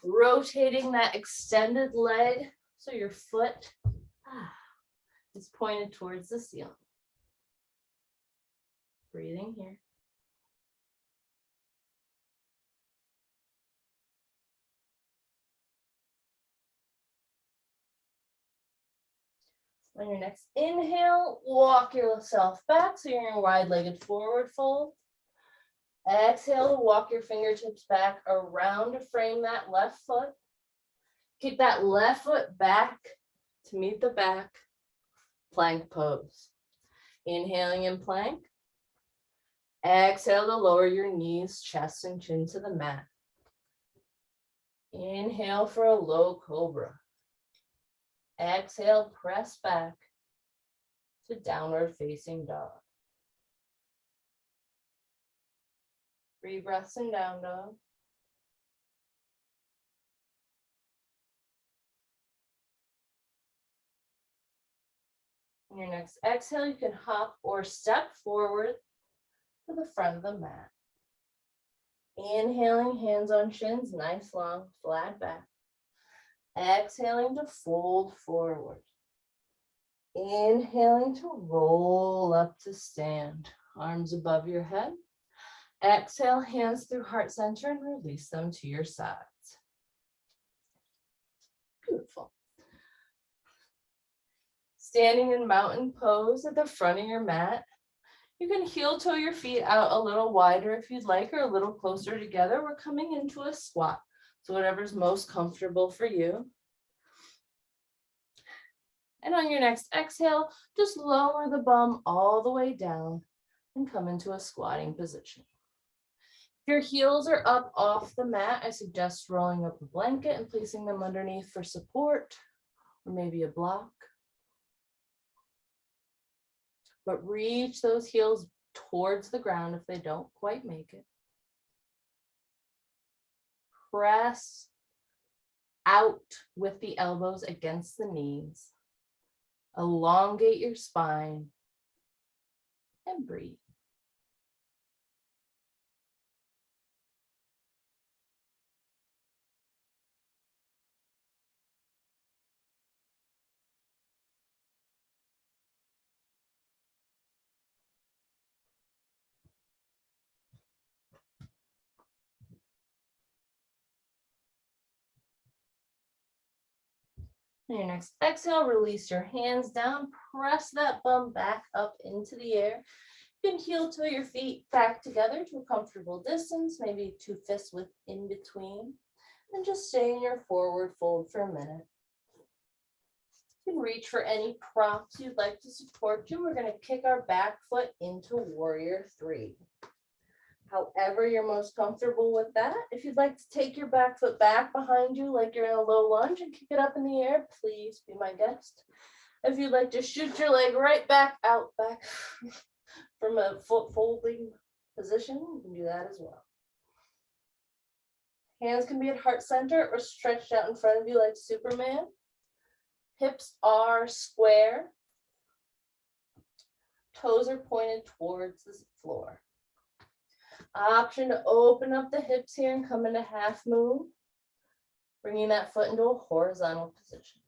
Rotating that extended leg so your foot is pointed towards the ceiling. Breathing here. On your next inhale, walk yourself back so you're in a wide-legged forward fold. Exhale, walk your fingertips back around to frame that left foot. Keep that left foot back to meet the back. Plank pose. Inhaling in plank. Exhale to lower your knees, chest and chin to the mat. Inhale for a low cobra. Exhale, press back to downward facing dog. 3 breaths in down dog. On your next exhale, you can hop or step forward to the front of the mat. Inhaling, hands on shins, nice long, flat back. Exhaling to fold forward. Inhaling to roll up to stand. Arms above your head. Exhale, hands through heart center and release them to your sides. Beautiful. Standing in mountain pose at the front of your mat. You can heel toe your feet out a little wider if you'd like, or a little closer together. We're coming into a squat. So whatever's most comfortable for you. And on your next exhale, just lower the bum all the way down and come into a squatting position. If your heels are up off the mat, I suggest rolling up a blanket and placing them underneath for support, or maybe a block. But reach those heels towards the ground if they don't quite make it. Press out with the elbows against the knees. Elongate your spine and breathe. On your next exhale, release your hands down, press that bum back up into the air. You can heel toe your feet back together to a comfortable distance, maybe 2 fists width in between, and just stay in your forward fold for a minute. You can reach for any props you'd like to support you. We're going to kick our back foot into warrior 3. However you're most comfortable with that. If you'd like to take your back foot back behind you like you're in a low lunge and kick it up in the air, please be my guest. If you'd like to shoot your leg right back out, back from a foot folding position, you can do that as well. Hands can be at heart center or stretched out in front of you like Superman. Hips are square. Toes are pointed towards the floor. Option to open up the hips here and come into half moon, bringing that foot into a horizontal position.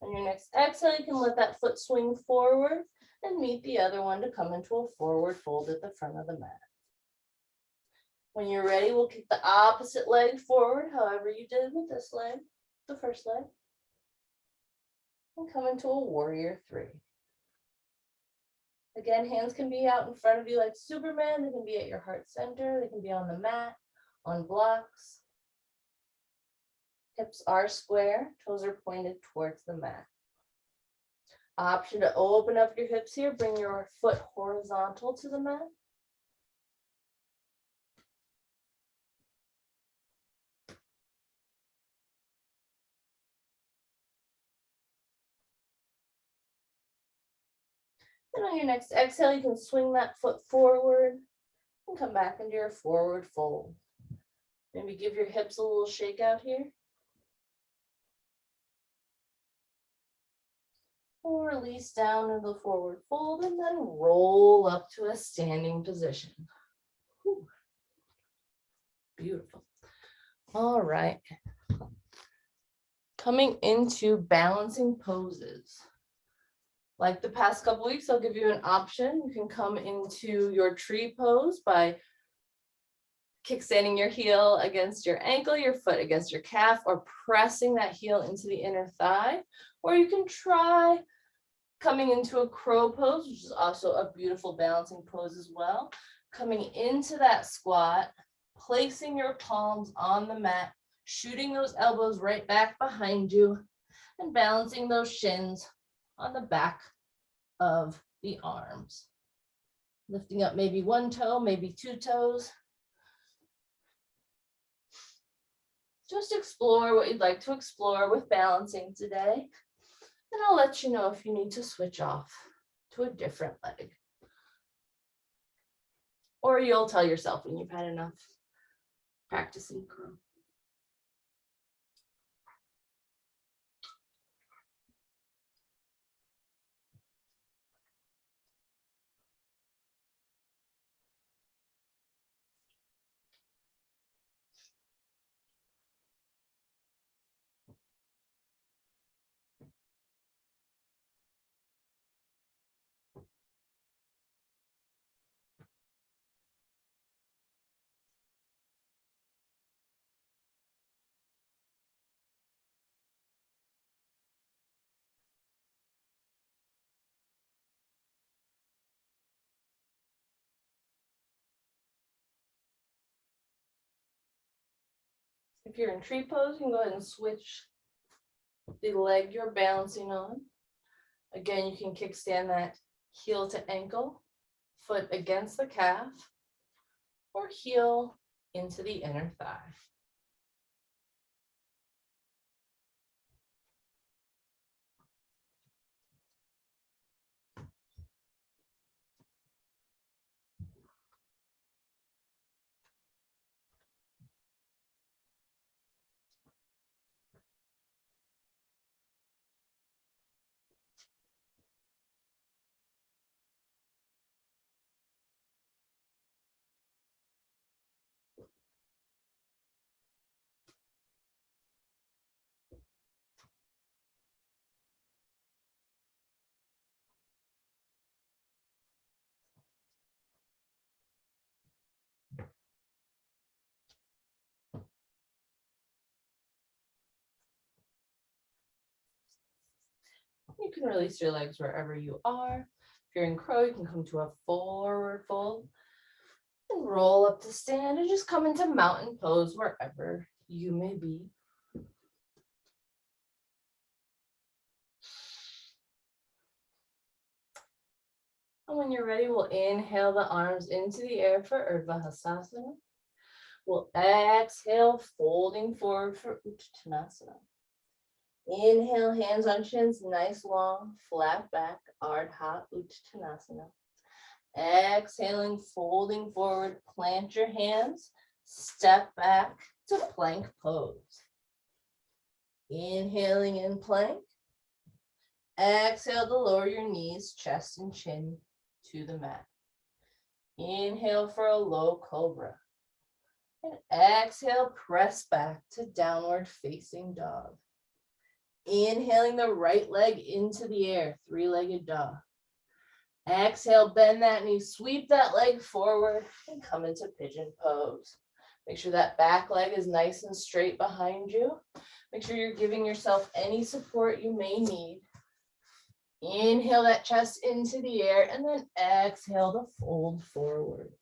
On your next exhale, you can let that foot swing forward and meet the other one to come into a forward fold at the front of the mat. When you're ready, we'll kick the opposite leg forward, however you did with this leg, the first leg, and come into a warrior 3. Again, hands can be out in front of you like Superman. They can be at your heart center. They can be on the mat, on blocks. Hips are square. Toes are pointed towards the mat. Option to open up your hips here. Bring your foot horizontal to the mat. And on your next exhale, you can swing that foot forward and come back into your forward fold. Maybe give your hips a little shake out here. Or release down into the forward fold and then roll up to a standing position. Whew. Beautiful. All right. Coming into balancing poses. Like the past couple weeks, I'll give you an option. You can come into your tree pose by kickstanding your heel against your ankle, your foot against your calf, or pressing that heel into the inner thigh. Or you can try coming into a crow pose, which is also a beautiful balancing pose as well. Coming into that squat, placing your palms on the mat, shooting those elbows right back behind you, and balancing those shins on the back of the arms. Lifting up maybe 1 toe, maybe 2 toes. Just explore what you'd like to explore with balancing today. And I'll let you know if you need to switch off to a different leg. Or you'll tell yourself when you've had enough practicing crow. If you're in tree pose, you can go ahead and switch the leg you're balancing on. Again, you can kickstand that heel to ankle, foot against the calf, or heel into the inner thigh. You can release your legs wherever you are. If you're in crow, you can come to a forward fold and roll up to stand and just come into mountain pose wherever you may be. And when you're ready, we'll inhale the arms into the air for Urdhva Hastasana. We'll exhale, folding forward for Uttanasana. Inhale, hands on shins, nice long, flat back, Ardha Uttanasana. Exhaling, folding forward, plant your hands, step back to plank pose. Inhaling in plank. Exhale to lower your knees, chest and chin to the mat. Inhale for a low cobra. And exhale, press back to downward facing dog. Inhaling the right leg into the air, three-legged dog. Exhale, bend that knee, sweep that leg forward and come into pigeon pose. Make sure that back leg is nice and straight behind you. Make sure you're giving yourself any support you may need. Inhale that chest into the air and then exhale to fold forward.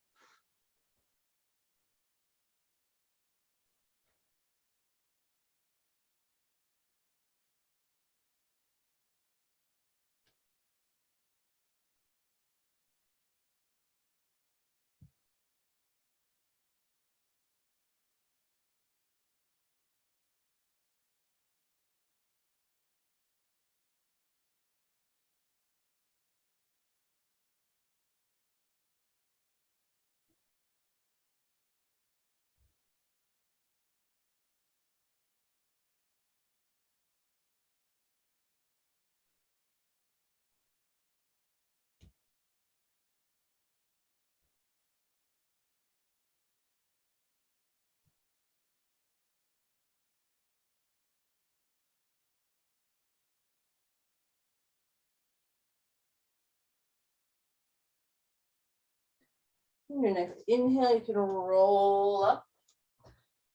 Your next inhale, you can roll up,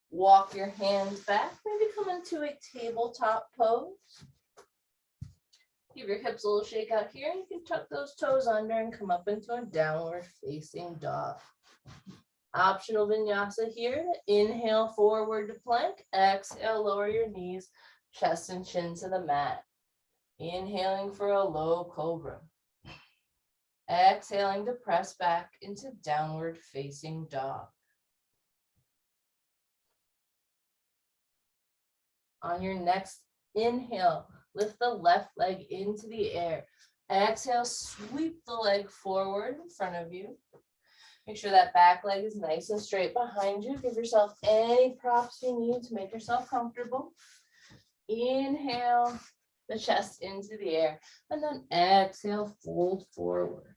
walk your hands back, maybe come into a tabletop pose. Give your hips a little shake out here. You can tuck those toes under and come up into a downward facing dog. Optional vinyasa here. Inhale forward to plank. Exhale, lower your knees, chest and chin to the mat. Inhaling for a low cobra. Exhaling to press back into downward facing dog. On your next inhale, lift the left leg into the air. Exhale, sweep the leg forward in front of you. Make sure that back leg is nice and straight behind you. Give yourself any props you need to make yourself comfortable. Inhale the chest into the air and then exhale, fold forward.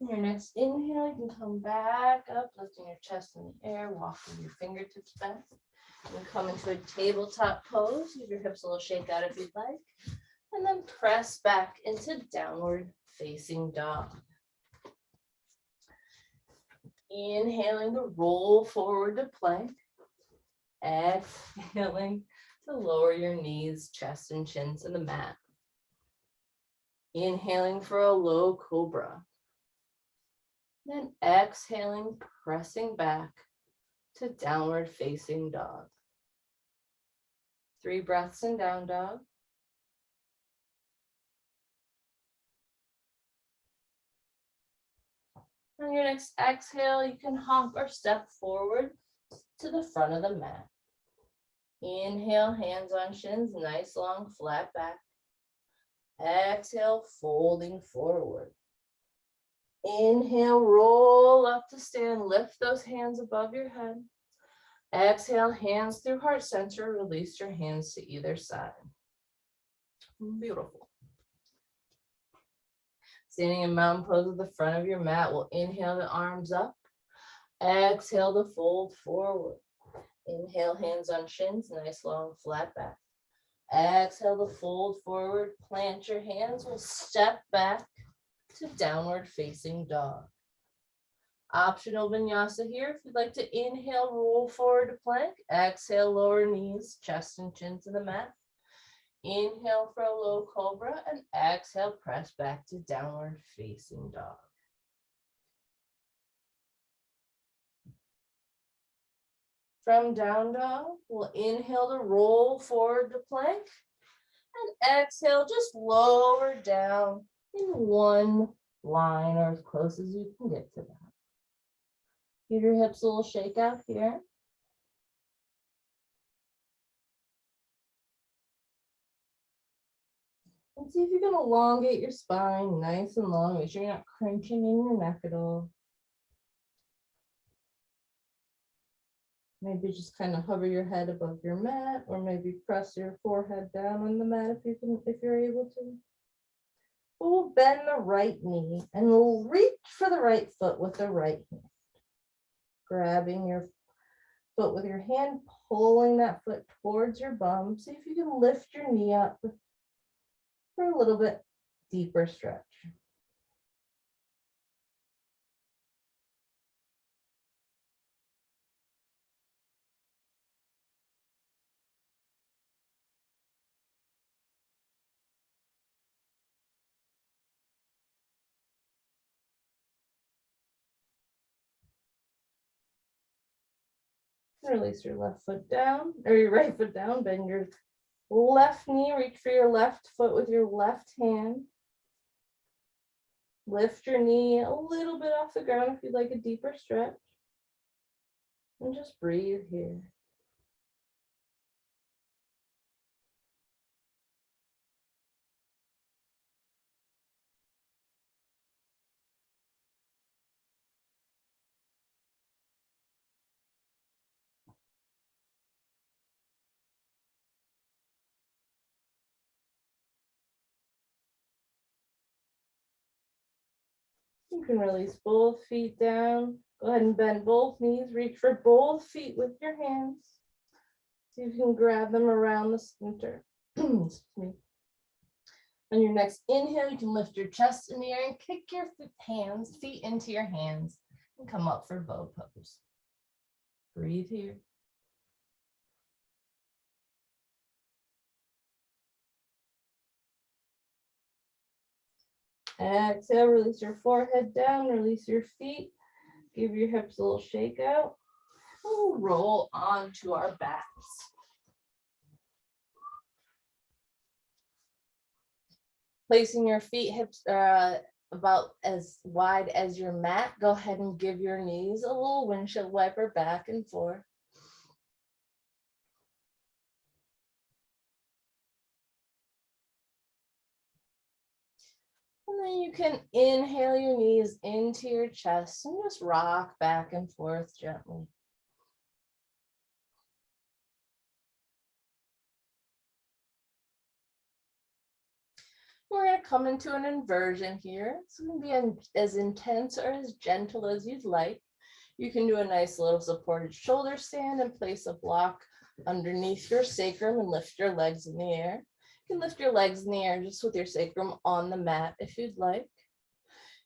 Your next inhale, you can come back up, lifting your chest in the air, walking your fingertips back. And come into a tabletop pose. Give your hips a little shake out if you'd like. And then press back into downward facing dog. Inhaling to roll forward to plank. Exhaling to lower your knees, chest, and chin to the mat. Inhaling for a low cobra. Then exhaling, pressing back to downward facing dog. 3 breaths in down dog. On your next exhale, you can hop or step forward to the front of the mat. Inhale, hands on shins, nice long flat back. Exhale, folding forward. Inhale, roll up to stand, lift those hands above your head. Exhale, hands through heart center, release your hands to either side. Beautiful. Standing in mountain pose at the front of your mat, we'll inhale the arms up. Exhale to fold forward. Inhale, hands on shins, nice long flat back. Exhale to fold forward, plant your hands, we'll step back to downward facing dog. Optional vinyasa here. If you'd like to inhale, roll forward to plank. Exhale, lower knees, chest and chin to the mat. Inhale for a low cobra and exhale, press back to downward facing dog. From down dog, we'll inhale to roll forward to plank and exhale, just lower down in one line or as close as you can get to that. Give your hips a little shake out here. And see if you can elongate your spine nice and long. Make sure you're not crunching in your neck at all. Maybe just kind of hover your head above your mat, or maybe press your forehead down on the mat if you're able to. We'll bend the right knee and we'll reach for the right foot with the right hand. Grabbing your foot with your hand, pulling that foot towards your bum. See if you can lift your knee up for a little bit deeper stretch. Release your left foot down, or your right foot down, bend your left knee, reach for your left foot with your left hand. Lift your knee a little bit off the ground if you'd like a deeper stretch. And just breathe here. You can release both feet down. Go ahead and bend both knees. Reach for both feet with your hands. See if you can grab them around the center. Excuse me. On your next inhale, you can lift your chest in the air and kick your feet into your hands and come up for bow pose. Breathe here. Exhale, release your forehead down, release your feet. Give your hips a little shake out. We'll roll onto our backs. Placing your feet hips about as wide as your mat. Go ahead and give your knees a little windshield wiper back and forth. And then you can inhale your knees into your chest and just rock back and forth gently. We're going to come into an inversion here. It's going to be as intense or as gentle as you'd like. You can do a nice little supported shoulder stand and place a block underneath your sacrum and lift your legs in the air. You can lift your legs in the air just with your sacrum on the mat if you'd like.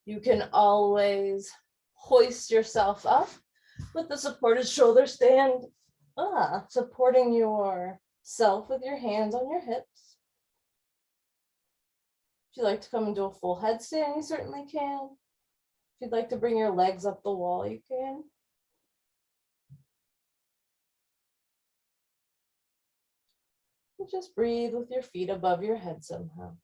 You can always hoist yourself up with the supported shoulder stand, supporting yourself with your hands on your hips. If you'd like to come into a full headstand, you certainly can. If you'd like to bring your legs up the wall, you can. And just breathe with your feet above your head somehow.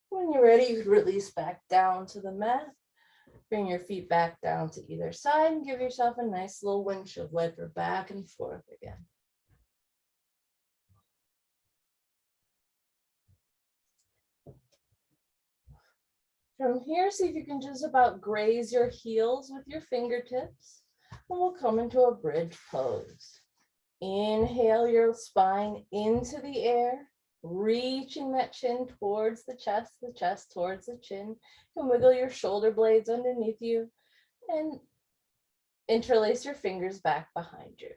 When you're ready, you can release back down to the mat. Bring your feet back down to either side and give yourself a nice little windshield wiper back and forth again. From here, see if you can just about graze your heels with your fingertips, and we'll come into a bridge pose. Inhale your spine into the air, reaching that chin towards the chest towards the chin. You can wiggle your shoulder blades underneath you and interlace your fingers back behind you.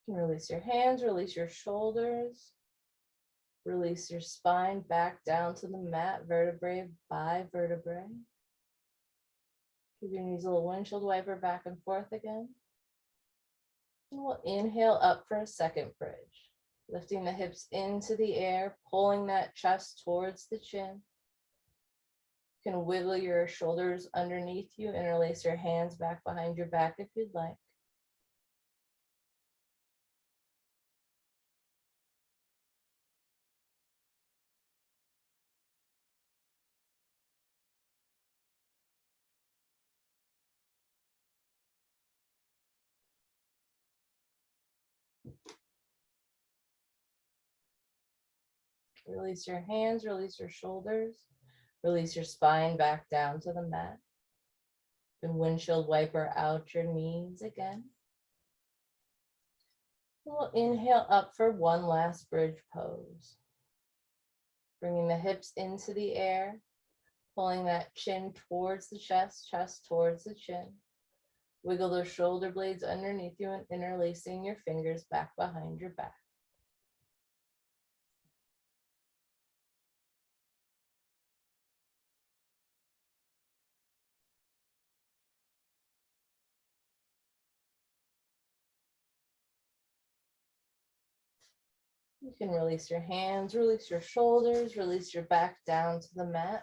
You can release your hands, release your shoulders, release your spine back down to the mat, vertebrae by vertebrae. Give your knees a little windshield wiper back and forth again. And we'll inhale up for a second bridge, lifting the hips into the air, pulling that chest towards the chin. You can wiggle your shoulders underneath you, interlace your hands back behind your back if you'd like. Release your hands, release your shoulders, release your spine back down to the mat. And windshield wiper out your knees again. We'll inhale up for one last bridge pose. Bringing the hips into the air, pulling that chin towards the chest, chest towards the chin. Wiggle those shoulder blades underneath you and interlacing your fingers back behind your back. You can release your hands, release your shoulders, release your back down to the mat.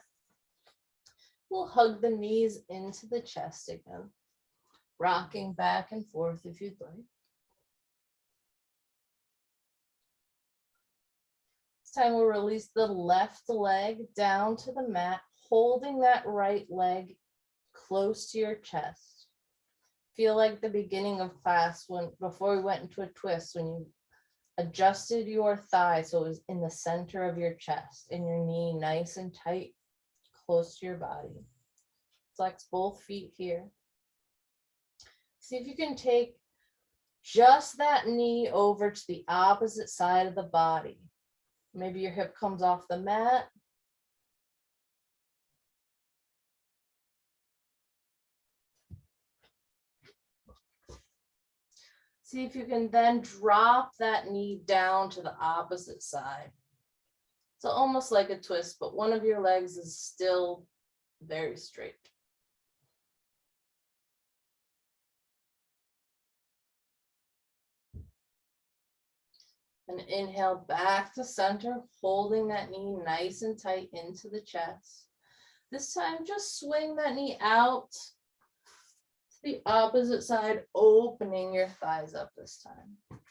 We'll hug the knees into the chest again, rocking back and forth if you'd like. This time we'll release the left leg down to the mat, holding that right leg close to your chest. Feel like the beginning of class before we went into a twist, when you adjusted your thigh so it was in the center of your chest and your knee nice and tight, close to your body. Flex both feet here. See if you can take just that knee over to the opposite side of the body. Maybe your hip comes off the mat. See if you can then drop that knee down to the opposite side. So almost like a twist, but one of your legs is still very straight. And inhale back to center, holding that knee nice and tight into the chest. This time, just swing that knee out to The opposite side, opening your thighs up this time.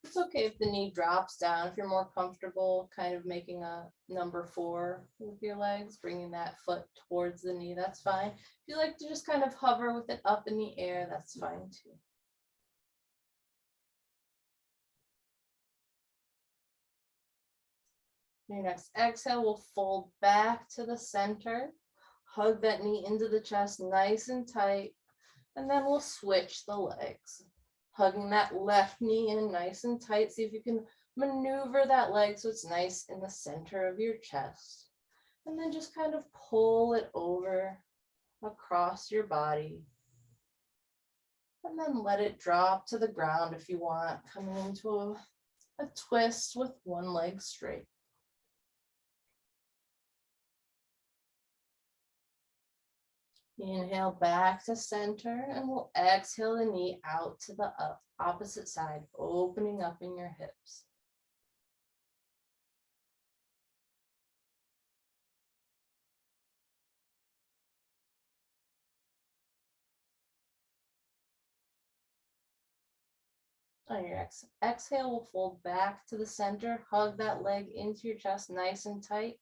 It's okay if the knee drops down. If you're more comfortable kind of making a number 4 with your legs, bringing that foot towards the knee, that's fine. If you like to just kind of hover with it up in the air, that's fine too. Your next exhale will fold back to the center. Hug that knee into the chest nice and tight. And then we'll switch the legs. Hugging that left knee in nice and tight. See if you can maneuver that leg so it's nice in the center of your chest. And then just kind of pull it over across your body. And then let it drop to the ground if you want, coming into a twist with one leg straight. Inhale back to center, and we'll exhale the knee out to the opposite side, opening up in your hips. On your exhale, we'll fold back to the center, hug that leg into your chest nice and tight.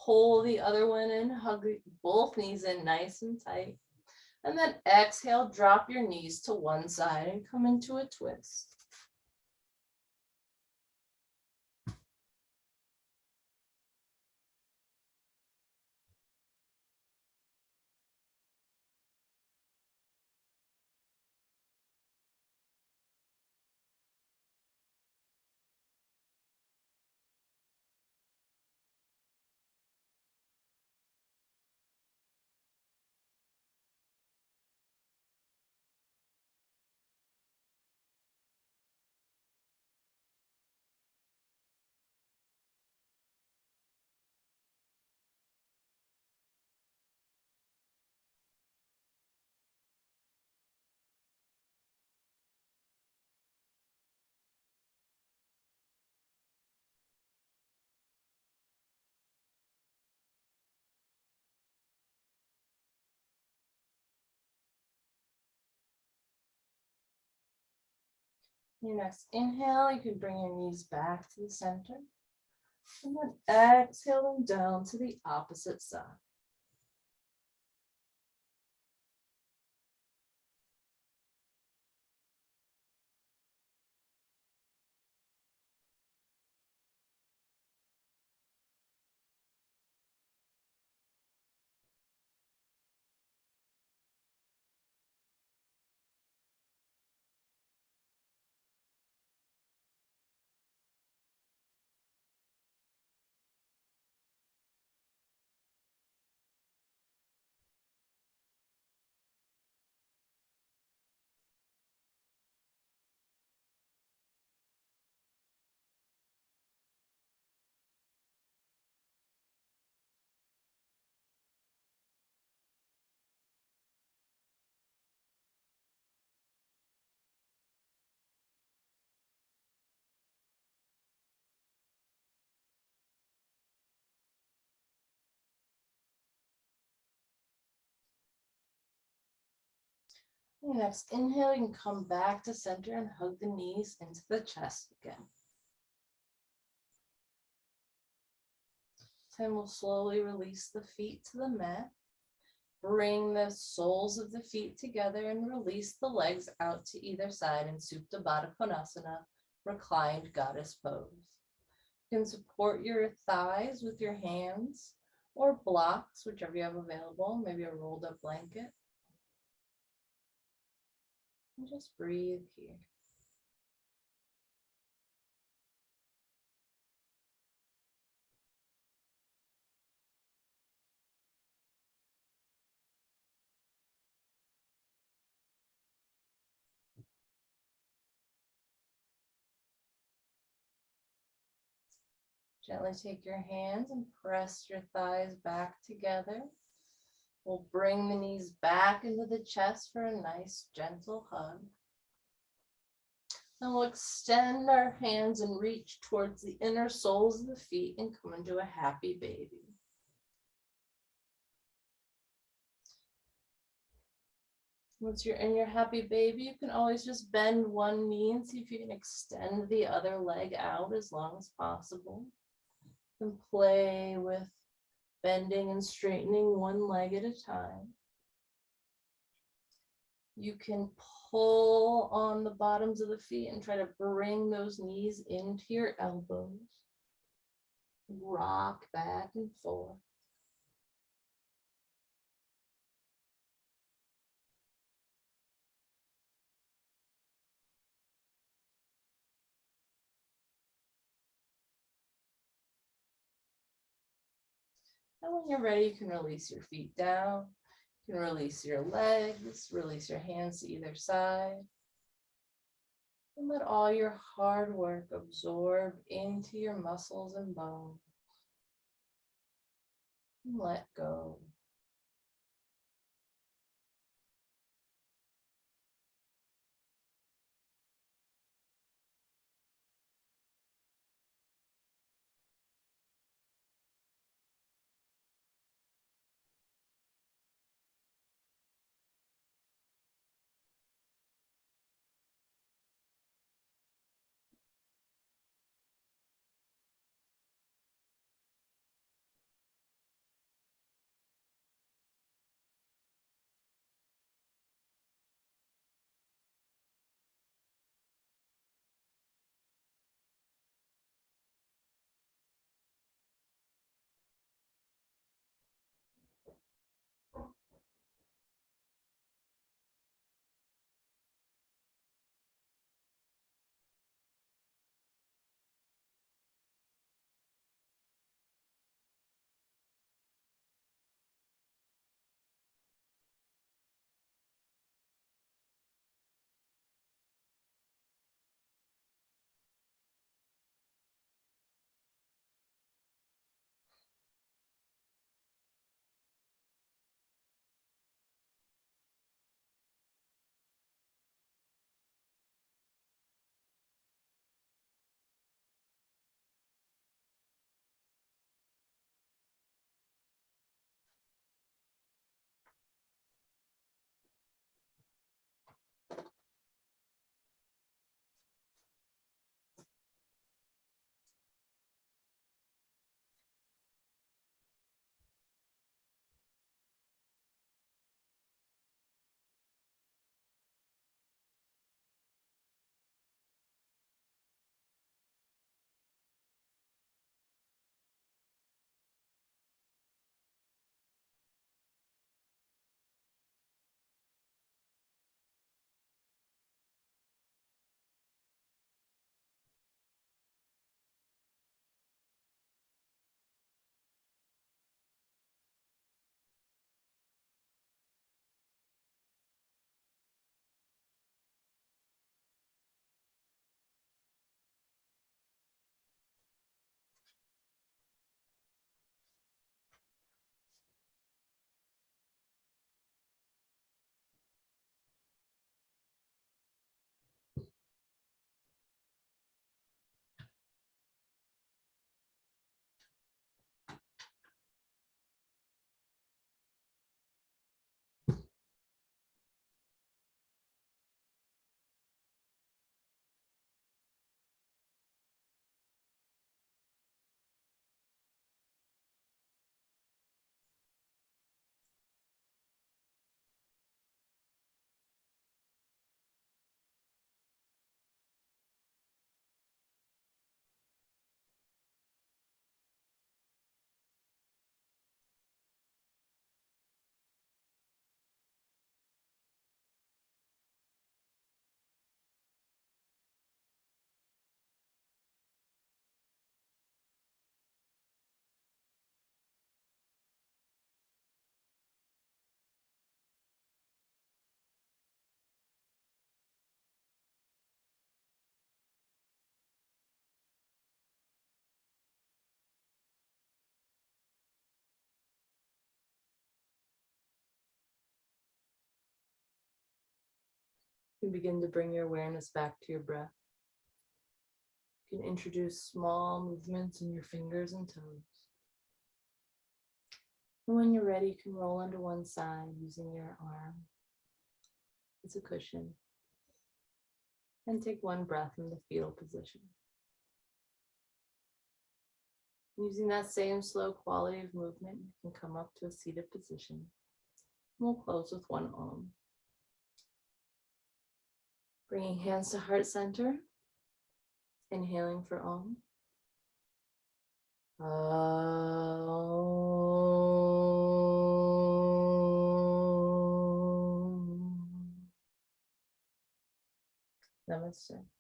Pull the other one in, hug both knees in nice and tight. And then exhale, drop your knees to one side and come into a twist. Your next inhale, you can bring your knees back to the center. And then exhale them down to the opposite side. Your next inhale, you can come back to center and hug the knees into the chest again. Then we'll slowly release the feet to the mat. Bring the soles of the feet together and release the legs out to either side in Supta Baddha Konasana, reclined goddess pose. You can support your thighs with your hands or blocks, whichever you have available, maybe a rolled up blanket. And just breathe here. Gently take your hands and press your thighs back together. We'll bring the knees back into the chest for a nice gentle hug. Then we'll extend our hands and reach towards the inner soles of the feet and come into a happy baby. Once you're in your happy baby, you can always just bend one knee and see if you can extend the other leg out as long as possible. And play with bending and straightening one leg at a time. You can pull on the bottoms of the feet and try to bring those knees into your elbows. Rock back and forth. And when you're ready, you can release your feet down. You can release your legs, release your hands to either side. And let all your hard work absorb into your muscles and bones. And let go. You begin to bring your awareness back to your breath. You can introduce small movements in your fingers and toes. And when you're ready, you can roll onto one side using your arm. It's a cushion. And take one breath in the fetal position. Using that same slow quality of movement, you can come up to a seated position. We'll close with one Om. Bringing hands to heart center. Inhaling for Om. Namaste.